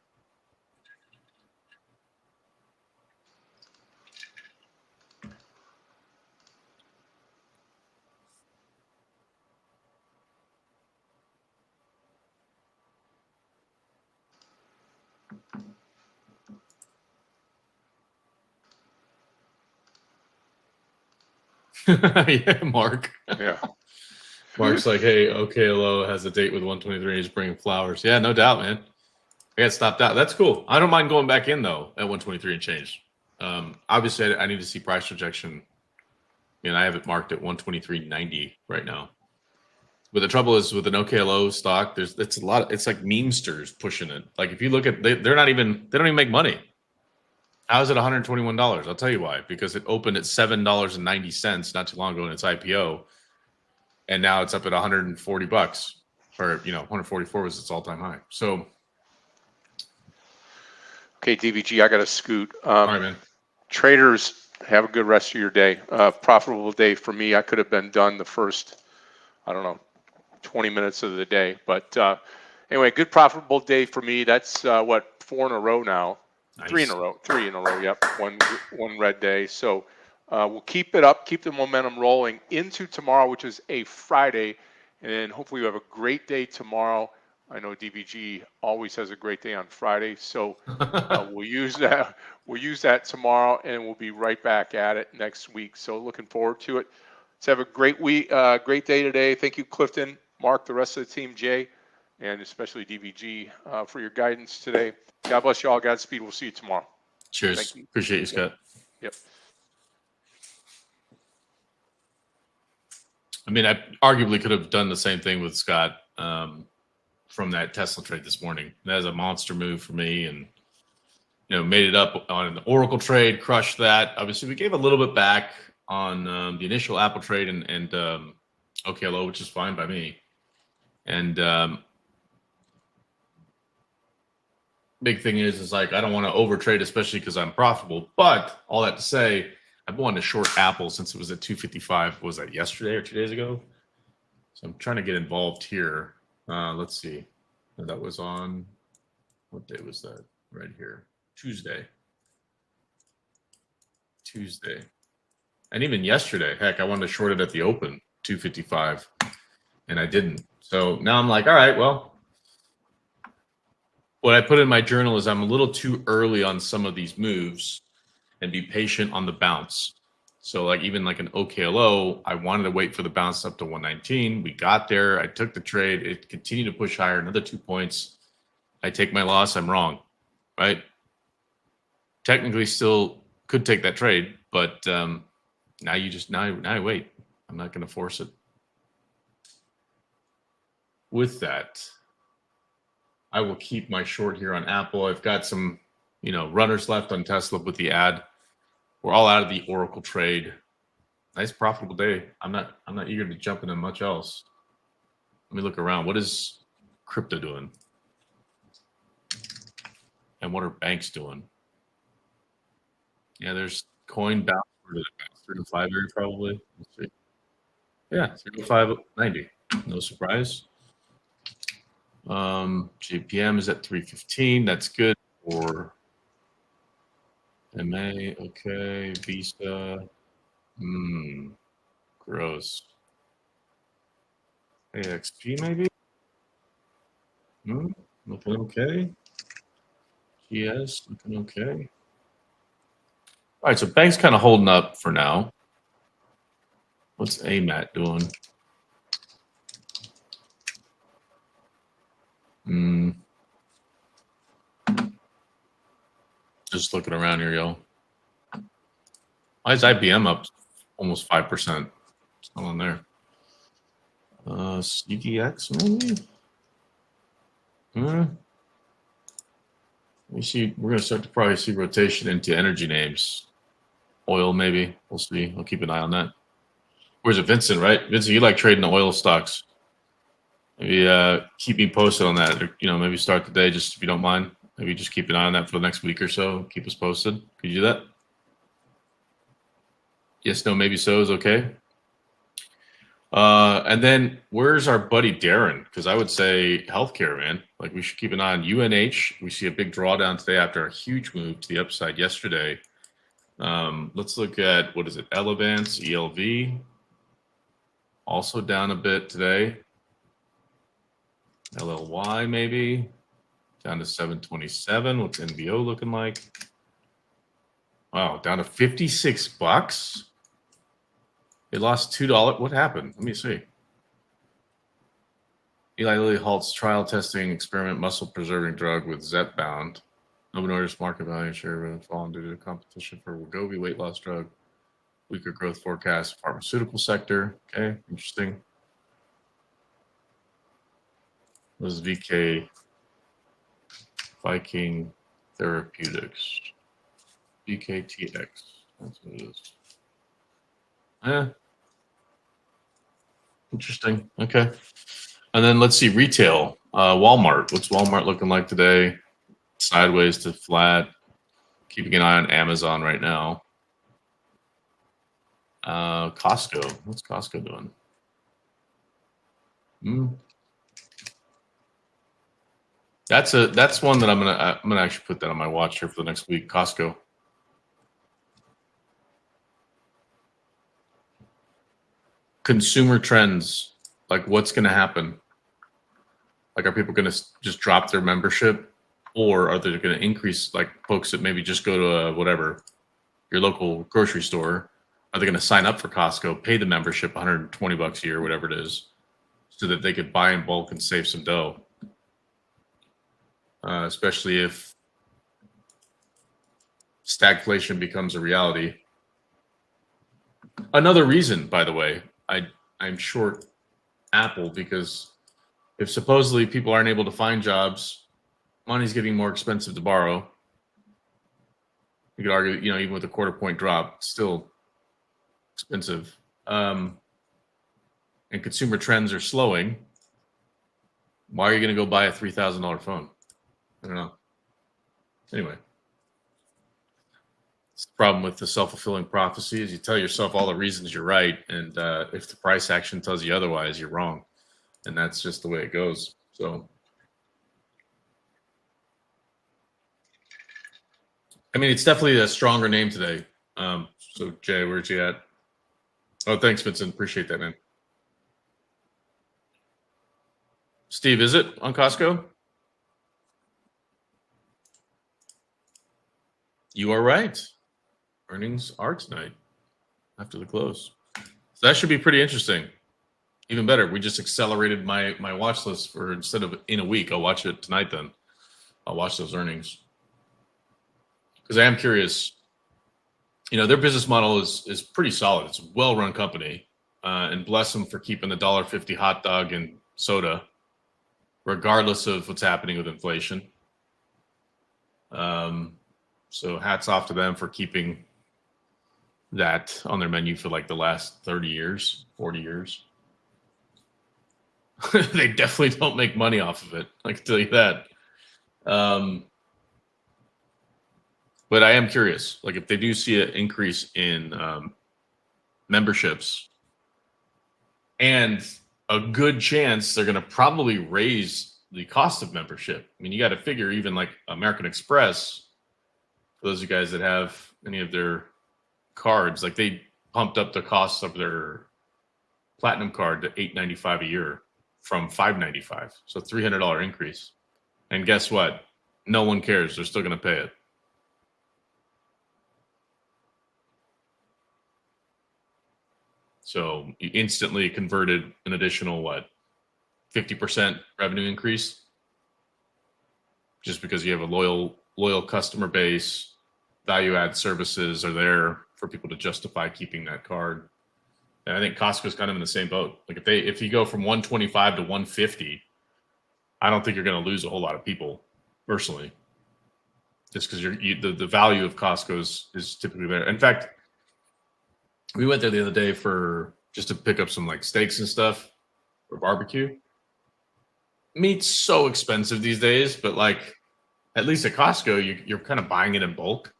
Yeah, Mark. Yeah. Mark's like, hey, OKLO has a date with 123. He's bringing flowers. Yeah, no doubt, man. I got stopped out. That's cool. I don't mind going back in, though, at 123 and change. Obviously, I need to see price rejection. And I have it marked at 123.90 right now. But the trouble is with an OKLO stock, it's a lot. It's like memesters pushing it. Like if you look at, they don't even make money. How is it $121? I'll tell you why. Because it opened at $7.90 not too long ago in its IPO, and now it's up at $140, or 144 was its all-time high. So, okay, DVG, I got to scoot. All right, man. Traders, have a good rest of your day. Profitable day for me. I could have been done the first, 20 minutes of the day. But anyway, good profitable day for me. That's 4 in a row now. Nice. 3 in a row. Yep. One red day. So we'll keep it up, keep the momentum rolling into tomorrow, which is a Friday. And hopefully you have a great day tomorrow. I know DVG always has a great day on Friday. So we'll use that. We'll use that tomorrow, and we'll be right back at it next week. So looking forward to it. Let's have a great week, great day today. Thank you, Clifton, Mark, the rest of the team, Jay, and especially DVG for your guidance today. God bless you all. Godspeed. We'll see you tomorrow. Cheers. Appreciate you, Scott. Yep. I mean, I arguably could have done the same thing with Scott from that Tesla trade this morning. That was a monster move for me, and made it up on an Oracle trade, crushed that. Obviously, we gave a little bit back on the initial Apple trade and OKLO, which is fine by me. And big thing is like, I don't want to overtrade, especially because I'm profitable. But all that to say, I've wanted to short Apple since it was at 255. Was that yesterday or 2 days ago? So I'm trying to get involved here. Let's see. That was on, what day was that? Right here. Tuesday. And even yesterday, heck, I wanted to short it at the open, 255, and I didn't. So now I'm like, all right, well, what I put in my journal is I'm a little too early on some of these moves and be patient on the bounce. So like even like an OKLO, I wanted to wait for the bounce up to 119. We got there. I took the trade. It continued to push higher, another 2 points. I take my loss. I'm wrong, right? Technically still could take that trade, but now I wait. I'm not going to force it. With that, I will keep my short here on Apple. I've got some, runners left on Tesla with the ad. We're all out of the Oracle trade. Nice profitable day. I'm not eager to jump into much else. Let me look around. What is crypto doing? And what are banks doing? Yeah, there's coin bounce. Where did it bounce? 3 to 5 area probably. Let's see. Yeah, 3 to 590. No surprise. JPM is at 315. That's good for MA. Okay, Visa. Gross. AXP maybe. Looking okay. GS looking okay. All right, so bank's kind of holding up for now. What's AMAT doing? Just looking around here, yo. Why is IBM up almost 5%? What's going on there? CDX maybe? Let me see. We're gonna start to probably see rotation into energy names. Oil, maybe. We'll see. I'll keep an eye on that. Where's it, Vincent? Right, Vincent, you like trading the oil stocks? Maybe keep me posted on that. Or, maybe start the day, just if you don't mind. Maybe just keep an eye on that for the next week or so. Keep us posted. Could you do that? Yes, no, maybe so is okay. And then where's our buddy Darren? Because I would say healthcare, man. Like, we should keep an eye on UNH. We see a big drawdown today after a huge move to the upside yesterday. Let's look at, what is it? Elevance, ELV. Also down a bit today. LLY maybe. Down to 727. What's NVO looking like? Wow, down to 56 bucks. They lost $2. What happened? Let me see. Eli Lilly halts trial testing experiment muscle preserving drug with Zepbound. Novo Nordisk market value share has fallen due to competition for Wegovy weight loss drug. Weaker growth forecast pharmaceutical sector. Okay, interesting. What is VK Viking Therapeutics? VKTX. That's what it is. Interesting. Okay. And then let's see retail. Walmart. What's Walmart looking like today? Sideways to flat. Keeping an eye on Amazon right now. Costco. What's Costco doing? That's one that I'm gonna actually put that on my watch here for the next week. Costco. Consumer trends, like what's going to happen? Like, are people going to just drop their membership, or are they going to increase? Like, folks that maybe just go to whatever, your local grocery store, are they going to sign up for Costco, pay the membership, $120 a year, whatever it is, so that they could buy in bulk and save some dough? Especially if stagflation becomes a reality. Another reason, by the way, I'm short Apple, because if supposedly people aren't able to find jobs, money's getting more expensive to borrow. You could argue, even with a quarter point drop, it's still expensive. And consumer trends are slowing. Why are you going to go buy a $3,000 phone? I don't know. Anyway. The problem with the self-fulfilling prophecy is you tell yourself all the reasons you're right, and if the price action tells you otherwise, you're wrong, and that's just the way it goes. So, I mean, it's definitely a stronger name today. So, Jay, where's you at? Oh, thanks, Vincent. Appreciate that, man. Steve, is it on Costco? You are right. Earnings are tonight after the close. So that should be pretty interesting. Even better, we just accelerated my watch list for, instead of in a week, I'll watch it tonight then. I'll watch those earnings. Because I am curious. Their business model is pretty solid. It's a well-run company. And bless them for keeping the $1.50 hot dog and soda, regardless of what's happening with inflation. So hats off to them for keeping that on their menu for like the last 30 years, 40 years. They definitely don't make money off of it, I can tell you that. But I am curious, like if they do see an increase in memberships, and a good chance they're going to probably raise the cost of membership. I mean, you got to figure even like American Express, for those of you guys that have any of their cards, like they pumped up the cost of their platinum card to $895 a year from $595, so $300 increase. And guess what? No one cares. They're still going to pay it. So you instantly converted an additional 50% revenue increase, just because you have a loyal customer base, value add services are there for people to justify keeping that card. And I think Costco's kind of in the same boat. Like if you go from 125 to 150, I don't think you're going to lose a whole lot of people personally, just because the value of Costco is typically there. In fact, we went there the other day just to pick up some like steaks and stuff for barbecue. Meat's so expensive these days, but like at least at Costco, you're kind of buying it in bulk.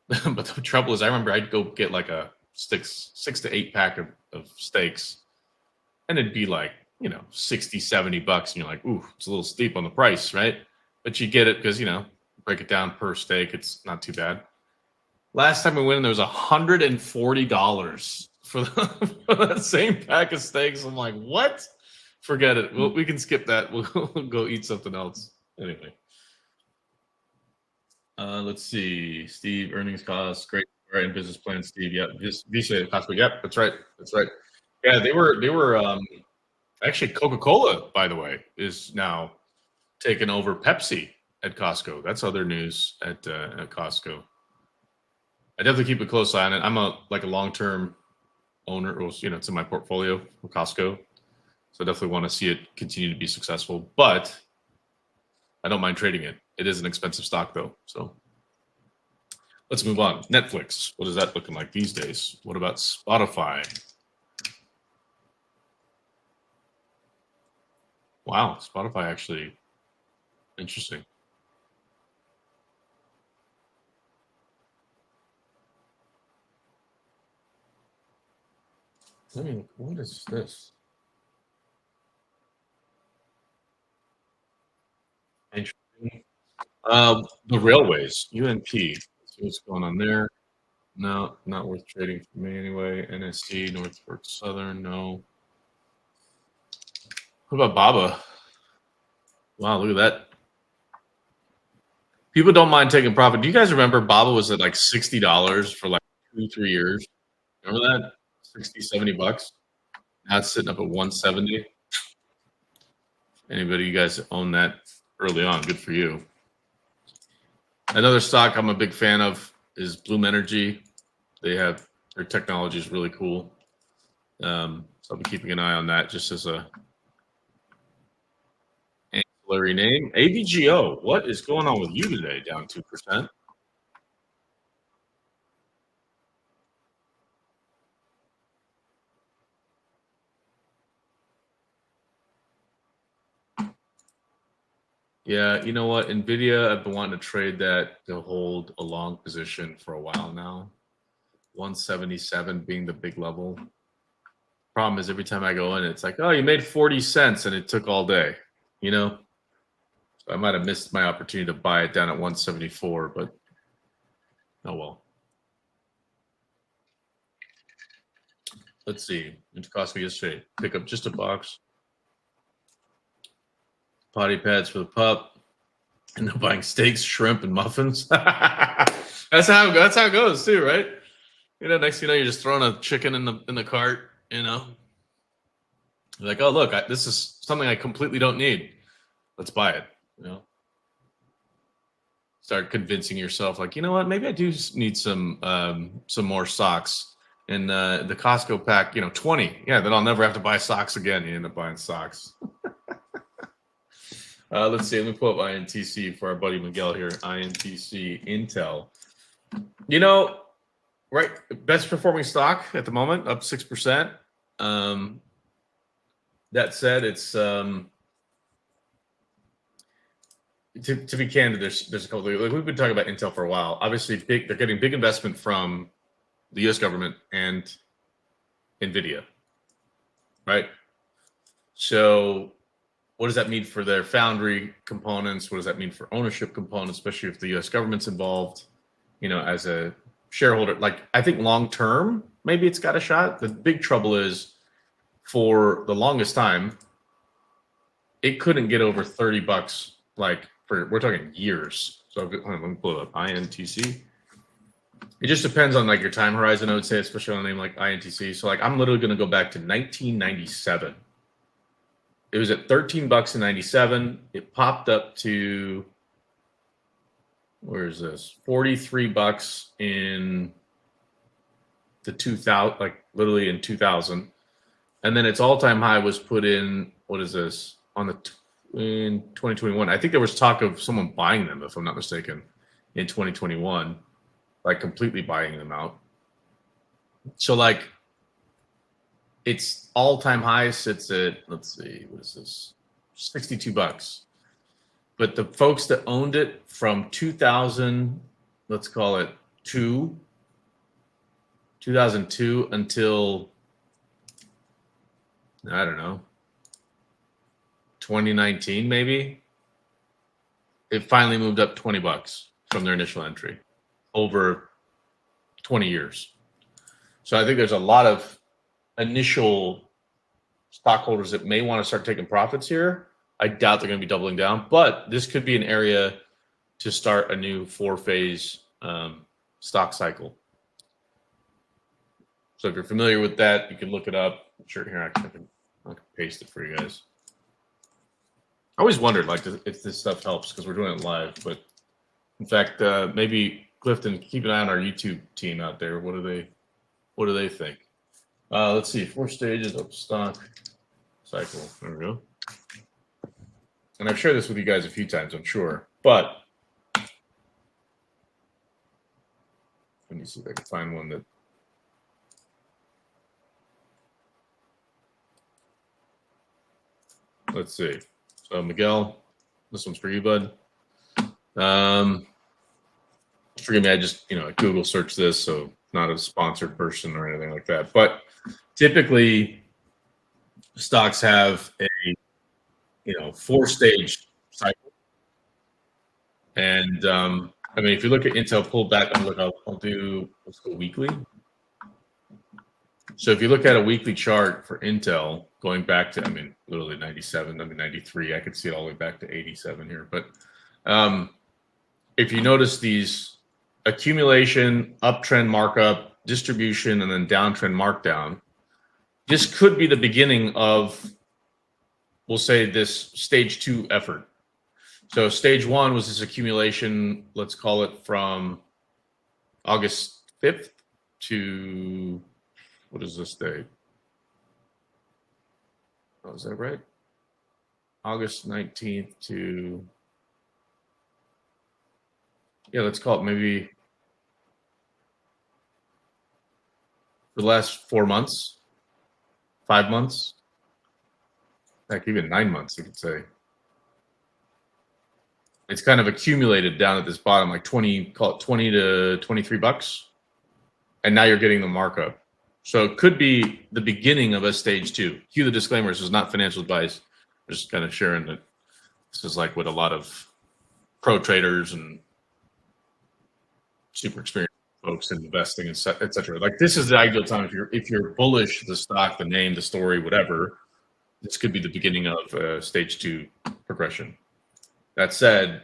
But the trouble is, I remember I'd go get like a 6 to 8 pack of steaks, and it'd be like, 60, 70 bucks. And you're like, ooh, it's a little steep on the price, right? But you get it because, break it down per steak. It's not too bad. Last time we went in, there was $140 for that same pack of steaks. I'm like, what? Forget it. We can skip that. We'll go eat something else. Anyway. Let's see. Steve, earnings costs, great. Right, and business plan, Steve. Yeah, just Visa Costco. Yep, that's right. Yeah, they were actually Coca-Cola, by the way, is now taking over Pepsi at Costco. That's other news at Costco. I definitely keep a close eye on it. I'm a long-term owner, or it's in my portfolio for Costco, so I definitely want to see it continue to be successful. But I don't mind trading it. It is an expensive stock, though. So let's move on. Netflix. What is that looking like these days? What about Spotify? Wow, Spotify actually interesting. What is this? Interesting. The railways, UNP. Let's see what's going on there. No, not worth trading for me anyway. NSC, Norfolk Southern, no. What about Baba? Wow, look at that. People don't mind taking profit. Do you guys remember Baba was at like $60 for like 2-3 years? Remember that? 60, 70 bucks. Now it's sitting up at 170. Anybody you guys own that early on? Good for you. Another stock I'm a big fan of is Bloom Energy. Their technology is really cool. So I'll be keeping an eye on that just as a ancillary name. AVGO, what is going on with you today? Down 2%. Yeah, you know what? NVIDIA, I've been wanting to trade that to hold a long position for a while now. 177 being the big level. Problem is every time I go in, it's like, oh, you made 40 cents and it took all day, So I might have missed my opportunity to buy it down at 174, but oh well. Let's see. It cost me yesterday. Pick up just a box. Potty pads for the pup, and they're buying steaks, shrimp, and muffins. That's how it goes too, right? Next thing you know, you're just throwing a chicken in the cart. Like, oh look, this is something I completely don't need. Let's buy it. Start convincing yourself, like, you know what? Maybe I do need some more socks. And the Costco pack, 20. Yeah, then I'll never have to buy socks again. You end up buying socks. Let's see. Let me pull up INTC for our buddy Miguel here. INTC Intel. Right, best performing stock at the moment, up 6%. That said, it's to be candid, there's a couple. Like we've been talking about Intel for a while. Obviously, they're getting big investment from the U.S. government and NVIDIA, right? So what does that mean for their foundry components? What does that mean for ownership components, especially if the U.S. government's involved, as a shareholder? Like, I think long term, maybe it's got a shot. The big trouble is for the longest time, it couldn't get over 30 bucks, we're talking years. So let me pull it up. INTC. It just depends on your time horizon, I would say, especially on a name like INTC. So I'm literally going to go back to 1997. It was at 13 bucks in 97. It popped up to where is this? $43 in the 2000, like literally in 2000. And then its all-time high was put in, what is this? In 2021. I think there was talk of someone buying them, if I'm not mistaken, in 2021, like completely buying them out. So like its all-time high sits at, let's see, what is this? $62. But the folks that owned it from 2000, let's call it 2002 until, I don't know, 2019 maybe, it finally moved up $20 from their initial entry over 20 years. So I think there's a lot of initial stockholders that may want to start taking profits here. I doubt they're going to be doubling down, but this could be an area to start a new 4-phase stock cycle. So if you're familiar with that, you can look it up. Sure, here I can paste it for you guys. I always wondered like if this stuff helps because we're doing it live, but in fact, maybe Clifton, keep an eye on our YouTube team out there. What do they think? Let's see, 4 stages of stock cycle. There we go. And I've shared this with you guys a few times, I'm sure, but let me see if I can find one that. Let's see. So Miguel, this one's for you, bud. Forgive me, I just Google search this, so not a sponsored person or anything like that. But typically, stocks have a 4-stage cycle, and I mean, if you look at Intel pulled back, let's go weekly. So if you look at a weekly chart for Intel, going back to, literally 97, 93, I could see it all the way back to 87 here. But if you notice these accumulation, uptrend markup, distribution, and then downtrend markdown, this could be the beginning of, we'll say, this stage 2 effort. So stage 1 was this accumulation, let's call it from August 5th to, what is this date? Oh, is that right? August 19th to, let's call it maybe the last 4 months, 5 months, heck, even 9 months, you could say. It's kind of accumulated down at this bottom, like 20 to $23. And now you're getting the markup. So it could be the beginning of a stage 2. Cue the disclaimer, this is not financial advice. Just kind of sharing that this is like what a lot of pro traders and super experienced folks in investing, et cetera. Like this is the ideal time if you're bullish, the stock, the name, the story, whatever. This could be the beginning of stage 2 progression. That said,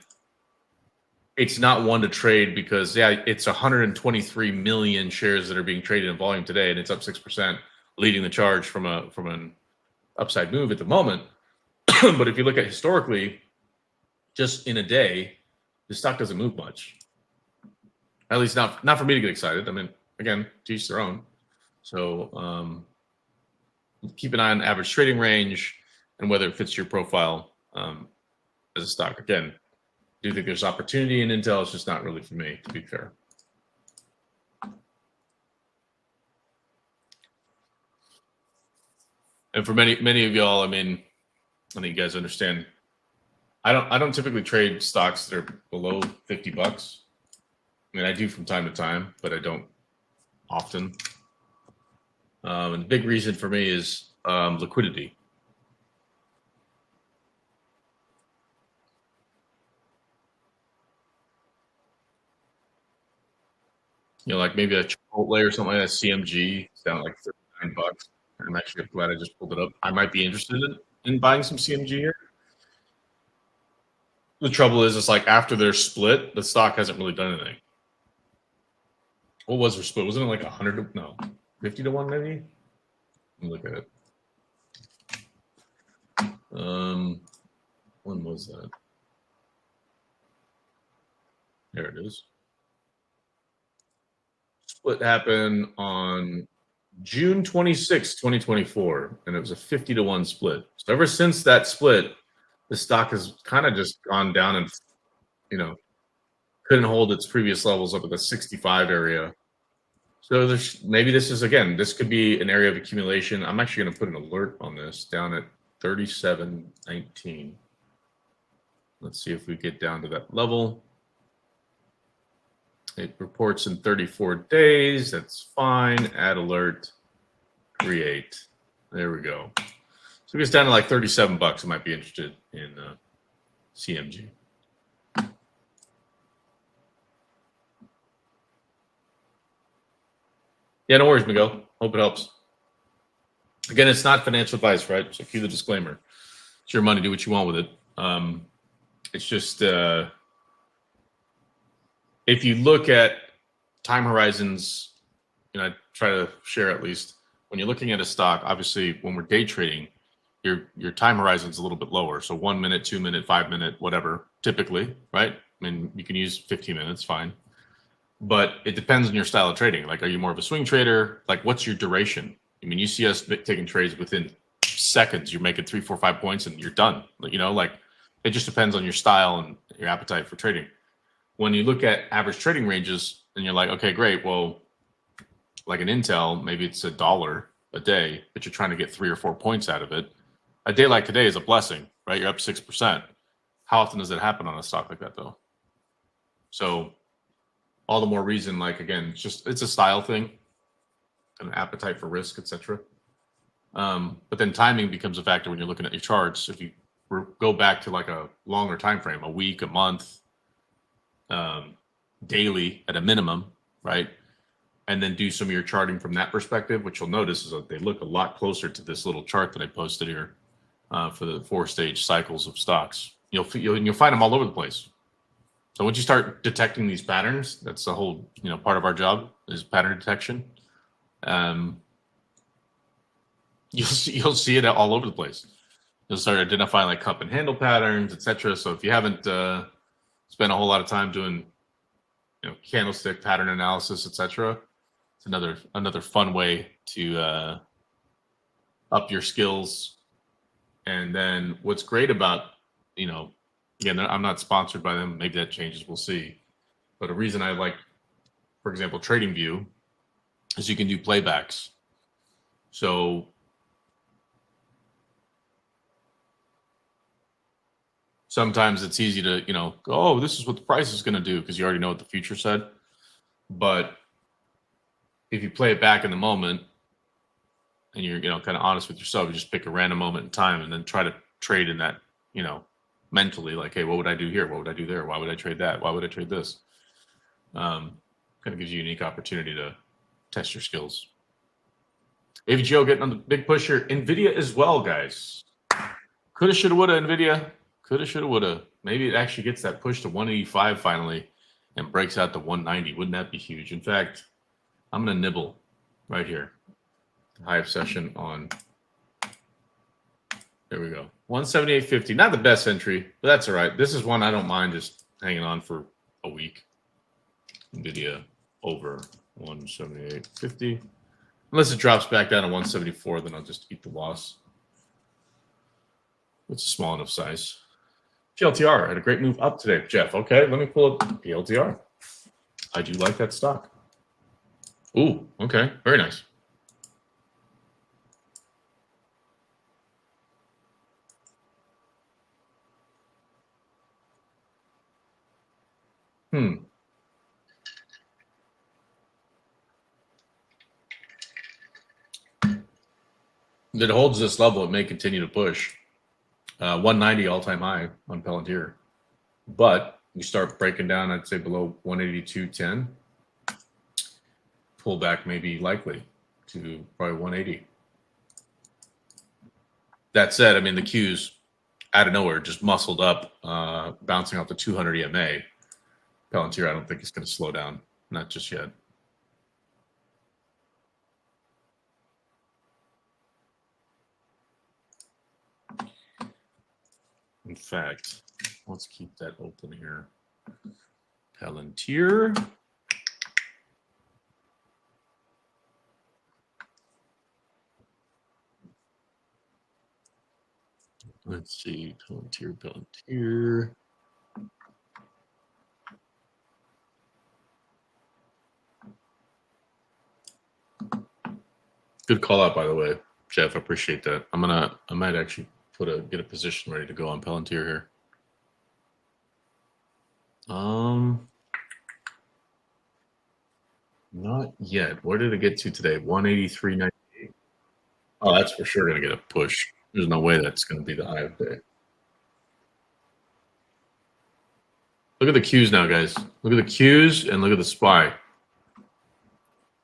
it's not one to trade because it's 123 million shares that are being traded in volume today, and it's up 6%, leading the charge from an upside move at the moment. But if you look at historically, just in a day, the stock doesn't move much. At least not for me to get excited. I mean, again, to each their own. So keep an eye on average trading range and whether it fits your profile as a stock. Again, do think there's opportunity in Intel. It's just not really for me, to be fair. And for many of y'all, I think you guys understand. I don't typically trade stocks that are below $50. I do from time to time, but I don't often. And the big reason for me is liquidity. Like maybe a Chipotle or something like that, CMG, it's down like $39. I'm actually glad I just pulled it up. I might be interested in buying some CMG here. The trouble is, it's like after their split, the stock hasn't really done anything. What was their split? Wasn't it like 100 to, no, 50 to 1 maybe? Let me look at it. When was that? There it is. Split happened on June 26, 2024, and it was a 50-to-1 split. So ever since that split, the stock has kind of just gone down and, you know, couldn't hold its previous levels up at the 65 area. So there's maybe this is, again, this could be an area of accumulation. I'm actually going to put an alert on this down at 37.19. Let's see if we get down to that level. It reports in 34 days. That's fine. Add alert. Create. There we go. So it gets down to like 37 bucks. I might be interested in CMG. Yeah, no worries, Miguel. Hope it helps. Again, it's not financial advice, right? So cue the disclaimer. It's your money. Do what you want with it. It's just if you look at time horizons, I try to share at least when you're looking at a stock. Obviously, when we're day trading, your time horizon is a little bit lower. So 1 minute, 2 minute, 5 minute, whatever. Typically, right? I mean, you can use 15 minutes, fine. But it depends on your style of trading. Like, are you more of a swing trader? Like, what's your duration? I mean, you see us taking trades within seconds. You're making 3, 4, 5 points and you're done. Like it just depends on your style and your appetite for trading. When you look at average trading ranges and you're like, okay, great. Well, like an Intel, maybe it's $1 a day, but you're trying to get 3 or 4 points out of it. A day like today is a blessing, right? You're up 6%. How often does it happen on a stock like that, though? So all the more reason, like, again, it's a style thing, an appetite for risk, etc. But then timing becomes a factor when you're looking at your charts. If you go back to like a longer time frame, a week, a month, daily at a minimum, right? And then do some of your charting from that perspective, which you'll notice is that they look a lot closer to this little chart that I posted here for the 4-stage cycles of stocks. You'll find them all over the place. So once you start detecting these patterns, that's the whole part of our job is pattern detection. You'll see it all over the place. You'll start identifying like cup and handle patterns, etc. So if you haven't spent a whole lot of time doing candlestick pattern analysis, etc., it's another fun way to up your skills. And then what's great about again, I'm not sponsored by them. Maybe that changes. We'll see. But a reason I like, for example, TradingView is you can do playbacks. So sometimes it's easy to, go, oh, this is what the price is going to do because you already know what the future said. But if you play it back in the moment and you're, kind of honest with yourself, you just pick a random moment in time and then try to trade in that, mentally, like, hey, what would I do here? What would I do there? Why would I trade that? Why would I trade this? Kind of gives you a unique opportunity to test your skills. AVGO getting on the big push here. NVIDIA as well, guys. Coulda, shoulda, woulda, NVIDIA. Coulda, shoulda, woulda. Maybe it actually gets that push to 185 finally and breaks out to 190. Wouldn't that be huge? In fact, I'm going to nibble right here. High obsession on, there we go. 178.50. Not the best entry, but that's all right. This is one I don't mind just hanging on for a week. NVIDIA over 178.50. Unless it drops back down to 174, then I'll just eat the loss. It's a small enough size. PLTR had a great move up today, Jeff. Okay, let me pull up PLTR. I do like that stock. Ooh, okay, very nice. If it holds this level, it may continue to push. 190 all-time high on Palantir. But you start breaking down, I'd say below 182.10. Pullback may be likely to probably 180. That said, I mean, the Qs out of nowhere just muscled up, bouncing off the 200 EMA. Palantir, I don't think it's going to slow down. Not just yet. In fact, let's keep that open here. Palantir. Let's see, Palantir. Good call out, by the way, Jeff. I appreciate that. I might actually get a position ready to go on Palantir here. Not yet. Where did it get to today? 183.98. Oh, that's for sure going to get a push. There's no way that's going to be the high of the day. Look at the Qs now, guys. Look at the Qs and look at the SPY.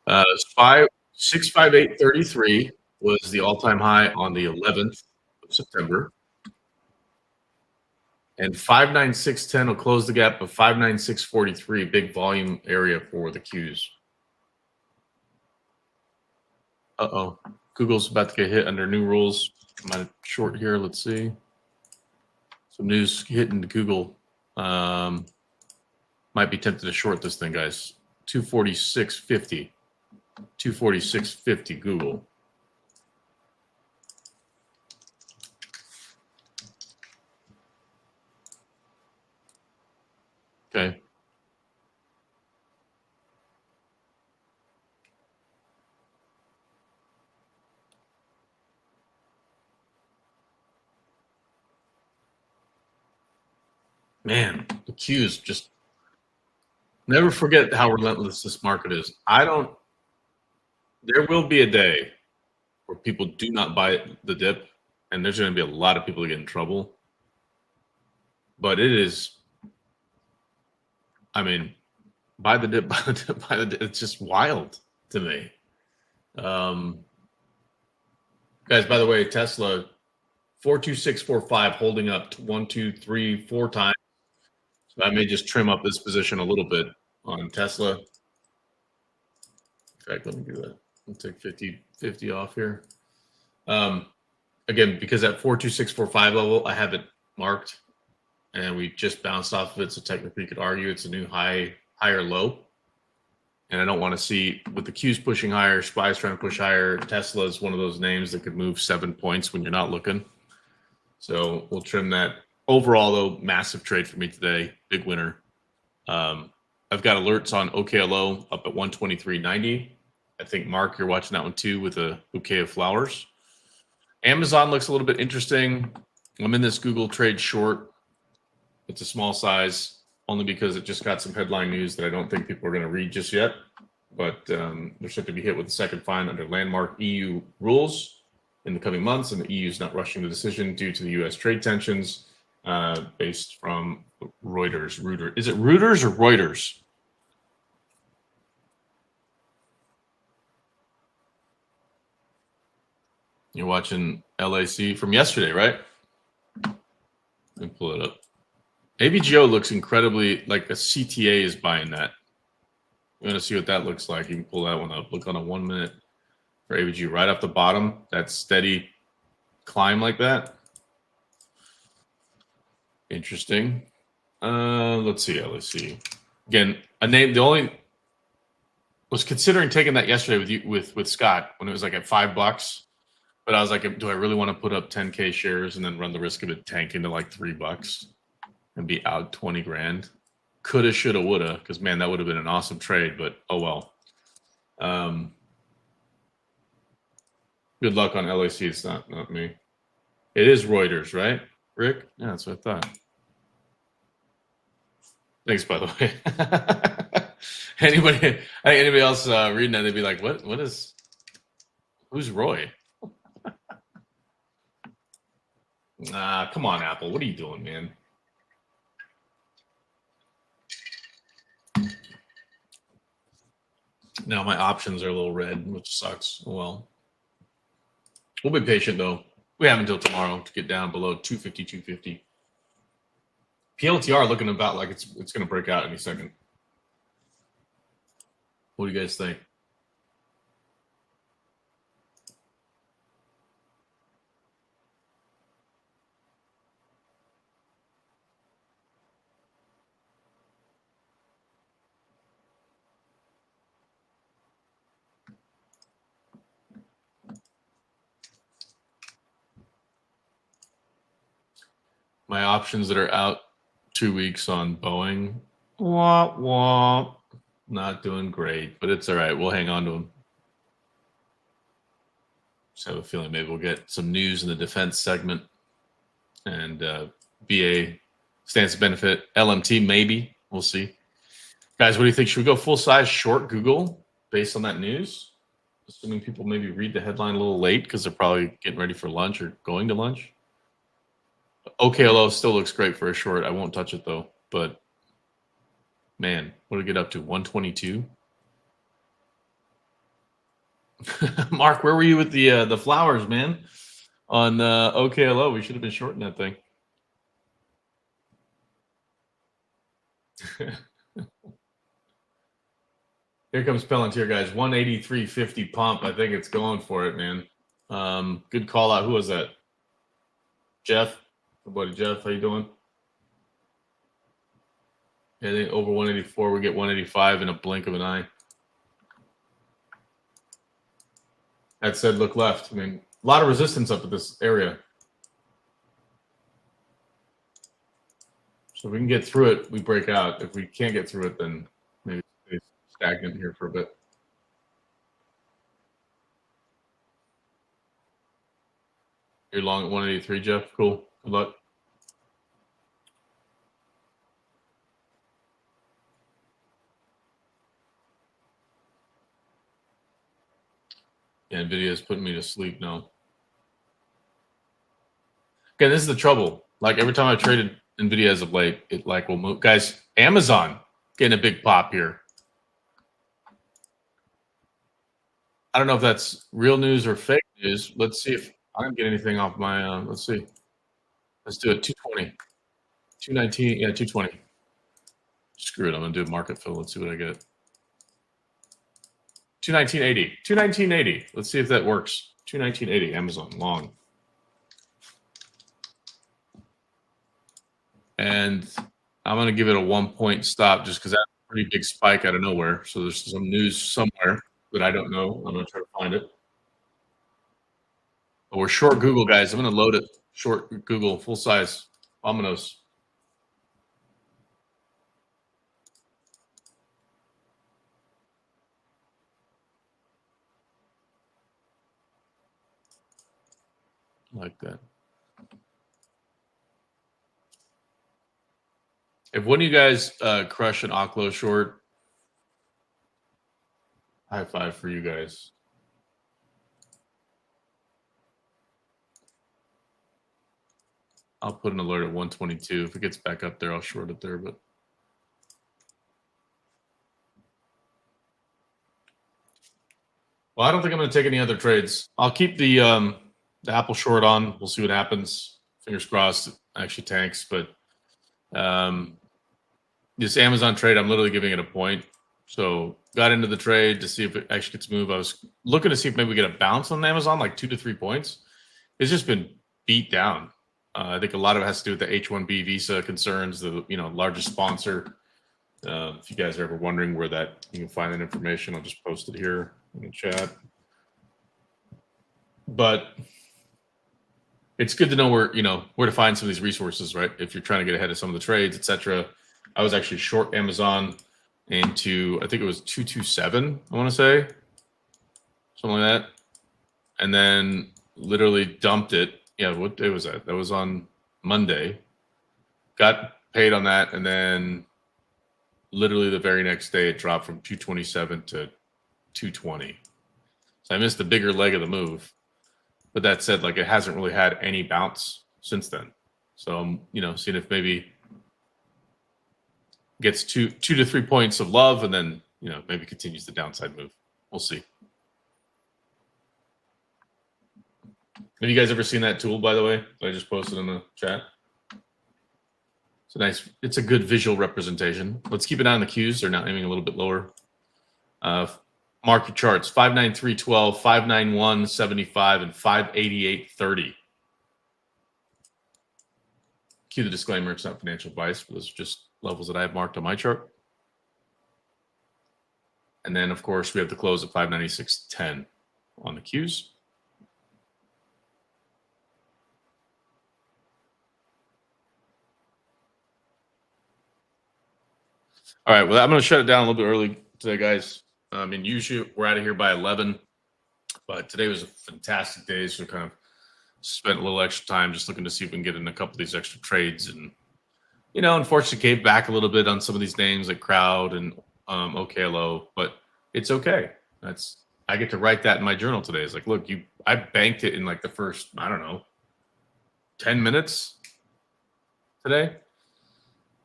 SPY 658.33 was the all-time high on the 11th of September. And 596.10 will close the gap of 596.43, big volume area for the Qs. Uh-oh. Google's about to get hit under new rules. I'm short here. Let's see. Some news hitting Google. Might be tempted to short this thing, guys. 246.50. 246.50 Google. Okay. Man, the Qs just never forget how relentless this market is. There will be a day where people do not buy the dip, and there's going to be a lot of people that get in trouble. But it is, I mean, buy the dip, buy the dip, buy the dip. It's just wild to me. Guys, by the way, Tesla 42645 holding up to 1, 2, 3, 4 times. So I may just trim up this position a little bit on Tesla. In fact, let me do that. I'll take 50 off here. Again, because at 42645 level, I have it marked, and we just bounced off of it. So technically, you could argue it's a new higher low. And I don't want to see, with the Qs pushing higher, SPY's trying to push higher. Tesla is one of those names that could move 7 points when you're not looking. So we'll trim that. Overall, though, massive trade for me today. Big winner. I've got alerts on OKLO up at 123.90. I think, Mark, you're watching that one too with a bouquet of flowers. Amazon looks a little bit interesting. I'm in this Google trade short. It's a small size, only because it just got some headline news that I don't think people are going to read just yet. But they're set to be hit with a second fine under landmark EU rules in the coming months, and the EU is not rushing the decision due to the U.S. trade tensions. Based from Reuters. Is it Reuters or Reuters? You're watching LAC from yesterday, right? Let me pull it up. AVGO looks incredibly like a CTA is buying that. We're going to see what that looks like. You can pull that one up. Look on a 1 minute for AVG right off the bottom. That steady climb like that. Interesting. Let's see. Again, a name. The only was considering taking that yesterday with Scott when it was like at $5, but I was like, do I really want to put up 10K shares and then run the risk of it tanking to like $3 and be out 20 grand? Coulda, shoulda, woulda. Because man, that would have been an awesome trade. But oh well. Good luck on LAC. It's not me. It is Reuters, right, Rick? Yeah, that's what I thought. Thanks, by the way. Anybody else reading that, they'd be like, who's Roy? Come on, Apple. What are you doing, man? Now my options are a little red, which sucks. Oh, well. We'll be patient, though. We have until tomorrow to get down below 250, 250. PLTR looking about like it's going to break out any second. What do you guys think? My options that are out 2 weeks on Boeing, wah, wah, not doing great, but it's all right. We'll hang on to them. Just have a feeling maybe we'll get some news in the defense segment. And BA stands to benefit. LMT, maybe. We'll see. Guys, what do you think? Should we go full size short Google based on that news? Assuming people maybe read the headline a little late because they're probably getting ready for lunch or going to lunch. OKLO still looks great for a short. I won't touch it though. But man, what did it get up to? 122. Mark, where were you with the flowers, man? On OKLO, we should have been shorting that thing. Here comes Palantir, guys. 183.50 pump. I think it's going for it, man. Good call out. Who was that? Jeff. My buddy Jeff, how you doing? Yeah, I think over 184, we get 185 in a blink of an eye. That said, look left. I mean, a lot of resistance up at this area. So if we can get through it, we break out. If we can't get through it, then maybe it's stagnant here for a bit. You're long at 183, Jeff. Cool. Good luck. Yeah, NVIDIA is putting me to sleep now. Again, this is the trouble. Like every time I've traded NVIDIA as of late, it like will move. Guys, Amazon getting a big pop here. I don't know if that's real news or fake news. Let's see if I can get anything off my, let's see. Let's do it, 220. 219, yeah, 220. Screw it, I'm gonna do a market fill. Let's see what I get. 219.80, 219.80. Let's see if that works. 219.80, Amazon, long. And I'm gonna give it a 1 point stop just because that's a pretty big spike out of nowhere. So there's some news somewhere that I don't know. I'm gonna try to find it. But we're short Google, guys. I'm gonna load it. Short Google, full size, ominous. Like that. If one of you guys crush an Oklo short, high five for you guys. I'll put an alert at 122. If it gets back up there, I'll short it there. But well, I don't think I'm going to take any other trades. I'll keep the Apple short on. We'll see what happens. Fingers crossed it actually tanks. But this Amazon trade, I'm literally giving it a point. So got into the trade to see if it actually gets moved. I was looking to see if maybe we get a bounce on Amazon, like 2 to 3 points. It's just been beat down. I think a lot of it has to do with the H-1B visa concerns, the largest sponsor. If you guys are ever wondering where that you can find that information, I'll just post it here in the chat. But it's good to know where to find some of these resources, right? If you're trying to get ahead of some of the trades, etc. I was actually short Amazon into, I think it was 227, I want to say, something like that, and then literally dumped it. Yeah, what day was that? That was on Monday. Got paid on that, and then literally the very next day it dropped from 227 to 220. So I missed the bigger leg of the move. But that said, like, it hasn't really had any bounce since then. So I'm, seeing if maybe gets two to 3 points of love, and then maybe continues the downside move. We'll see. Have you guys ever seen that tool, by the way, that I just posted in the chat? It's a good visual representation. Let's keep an eye on the Qs. They're now aiming a little bit lower. Market charts, 593.12, 591.75, and 588.30. Cue the disclaimer, it's not financial advice, but those are just levels that I have marked on my chart. And then, of course, we have the close at 596.10 on the Qs. All right. Well, I'm going to shut it down a little bit early today, guys. I mean, usually we're out of here by 11, but today was a fantastic day. So kind of spent a little extra time just looking to see if we can get in a couple of these extra trades. And, you know, unfortunately gave back a little bit on some of these names like Crowd and OKLO, but it's okay. I get to write that in my journal today. It's like, look, I banked it in like the first, I don't know, 10 minutes today.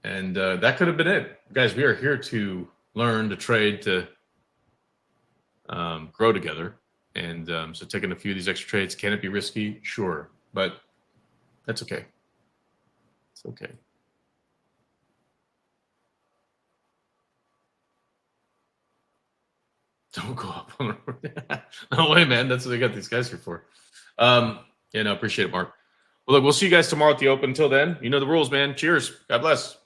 And that could have been it. Guys, we are here to learn, to trade, to grow together. And so taking a few of these extra trades, can it be risky? Sure. But that's okay. It's okay. Don't go up on the No way, man. That's what they got these guys here for. Yeah, no, appreciate it, Mark. Well, look, we'll see you guys tomorrow at the Open. Until then, you know the rules, man. Cheers. God bless.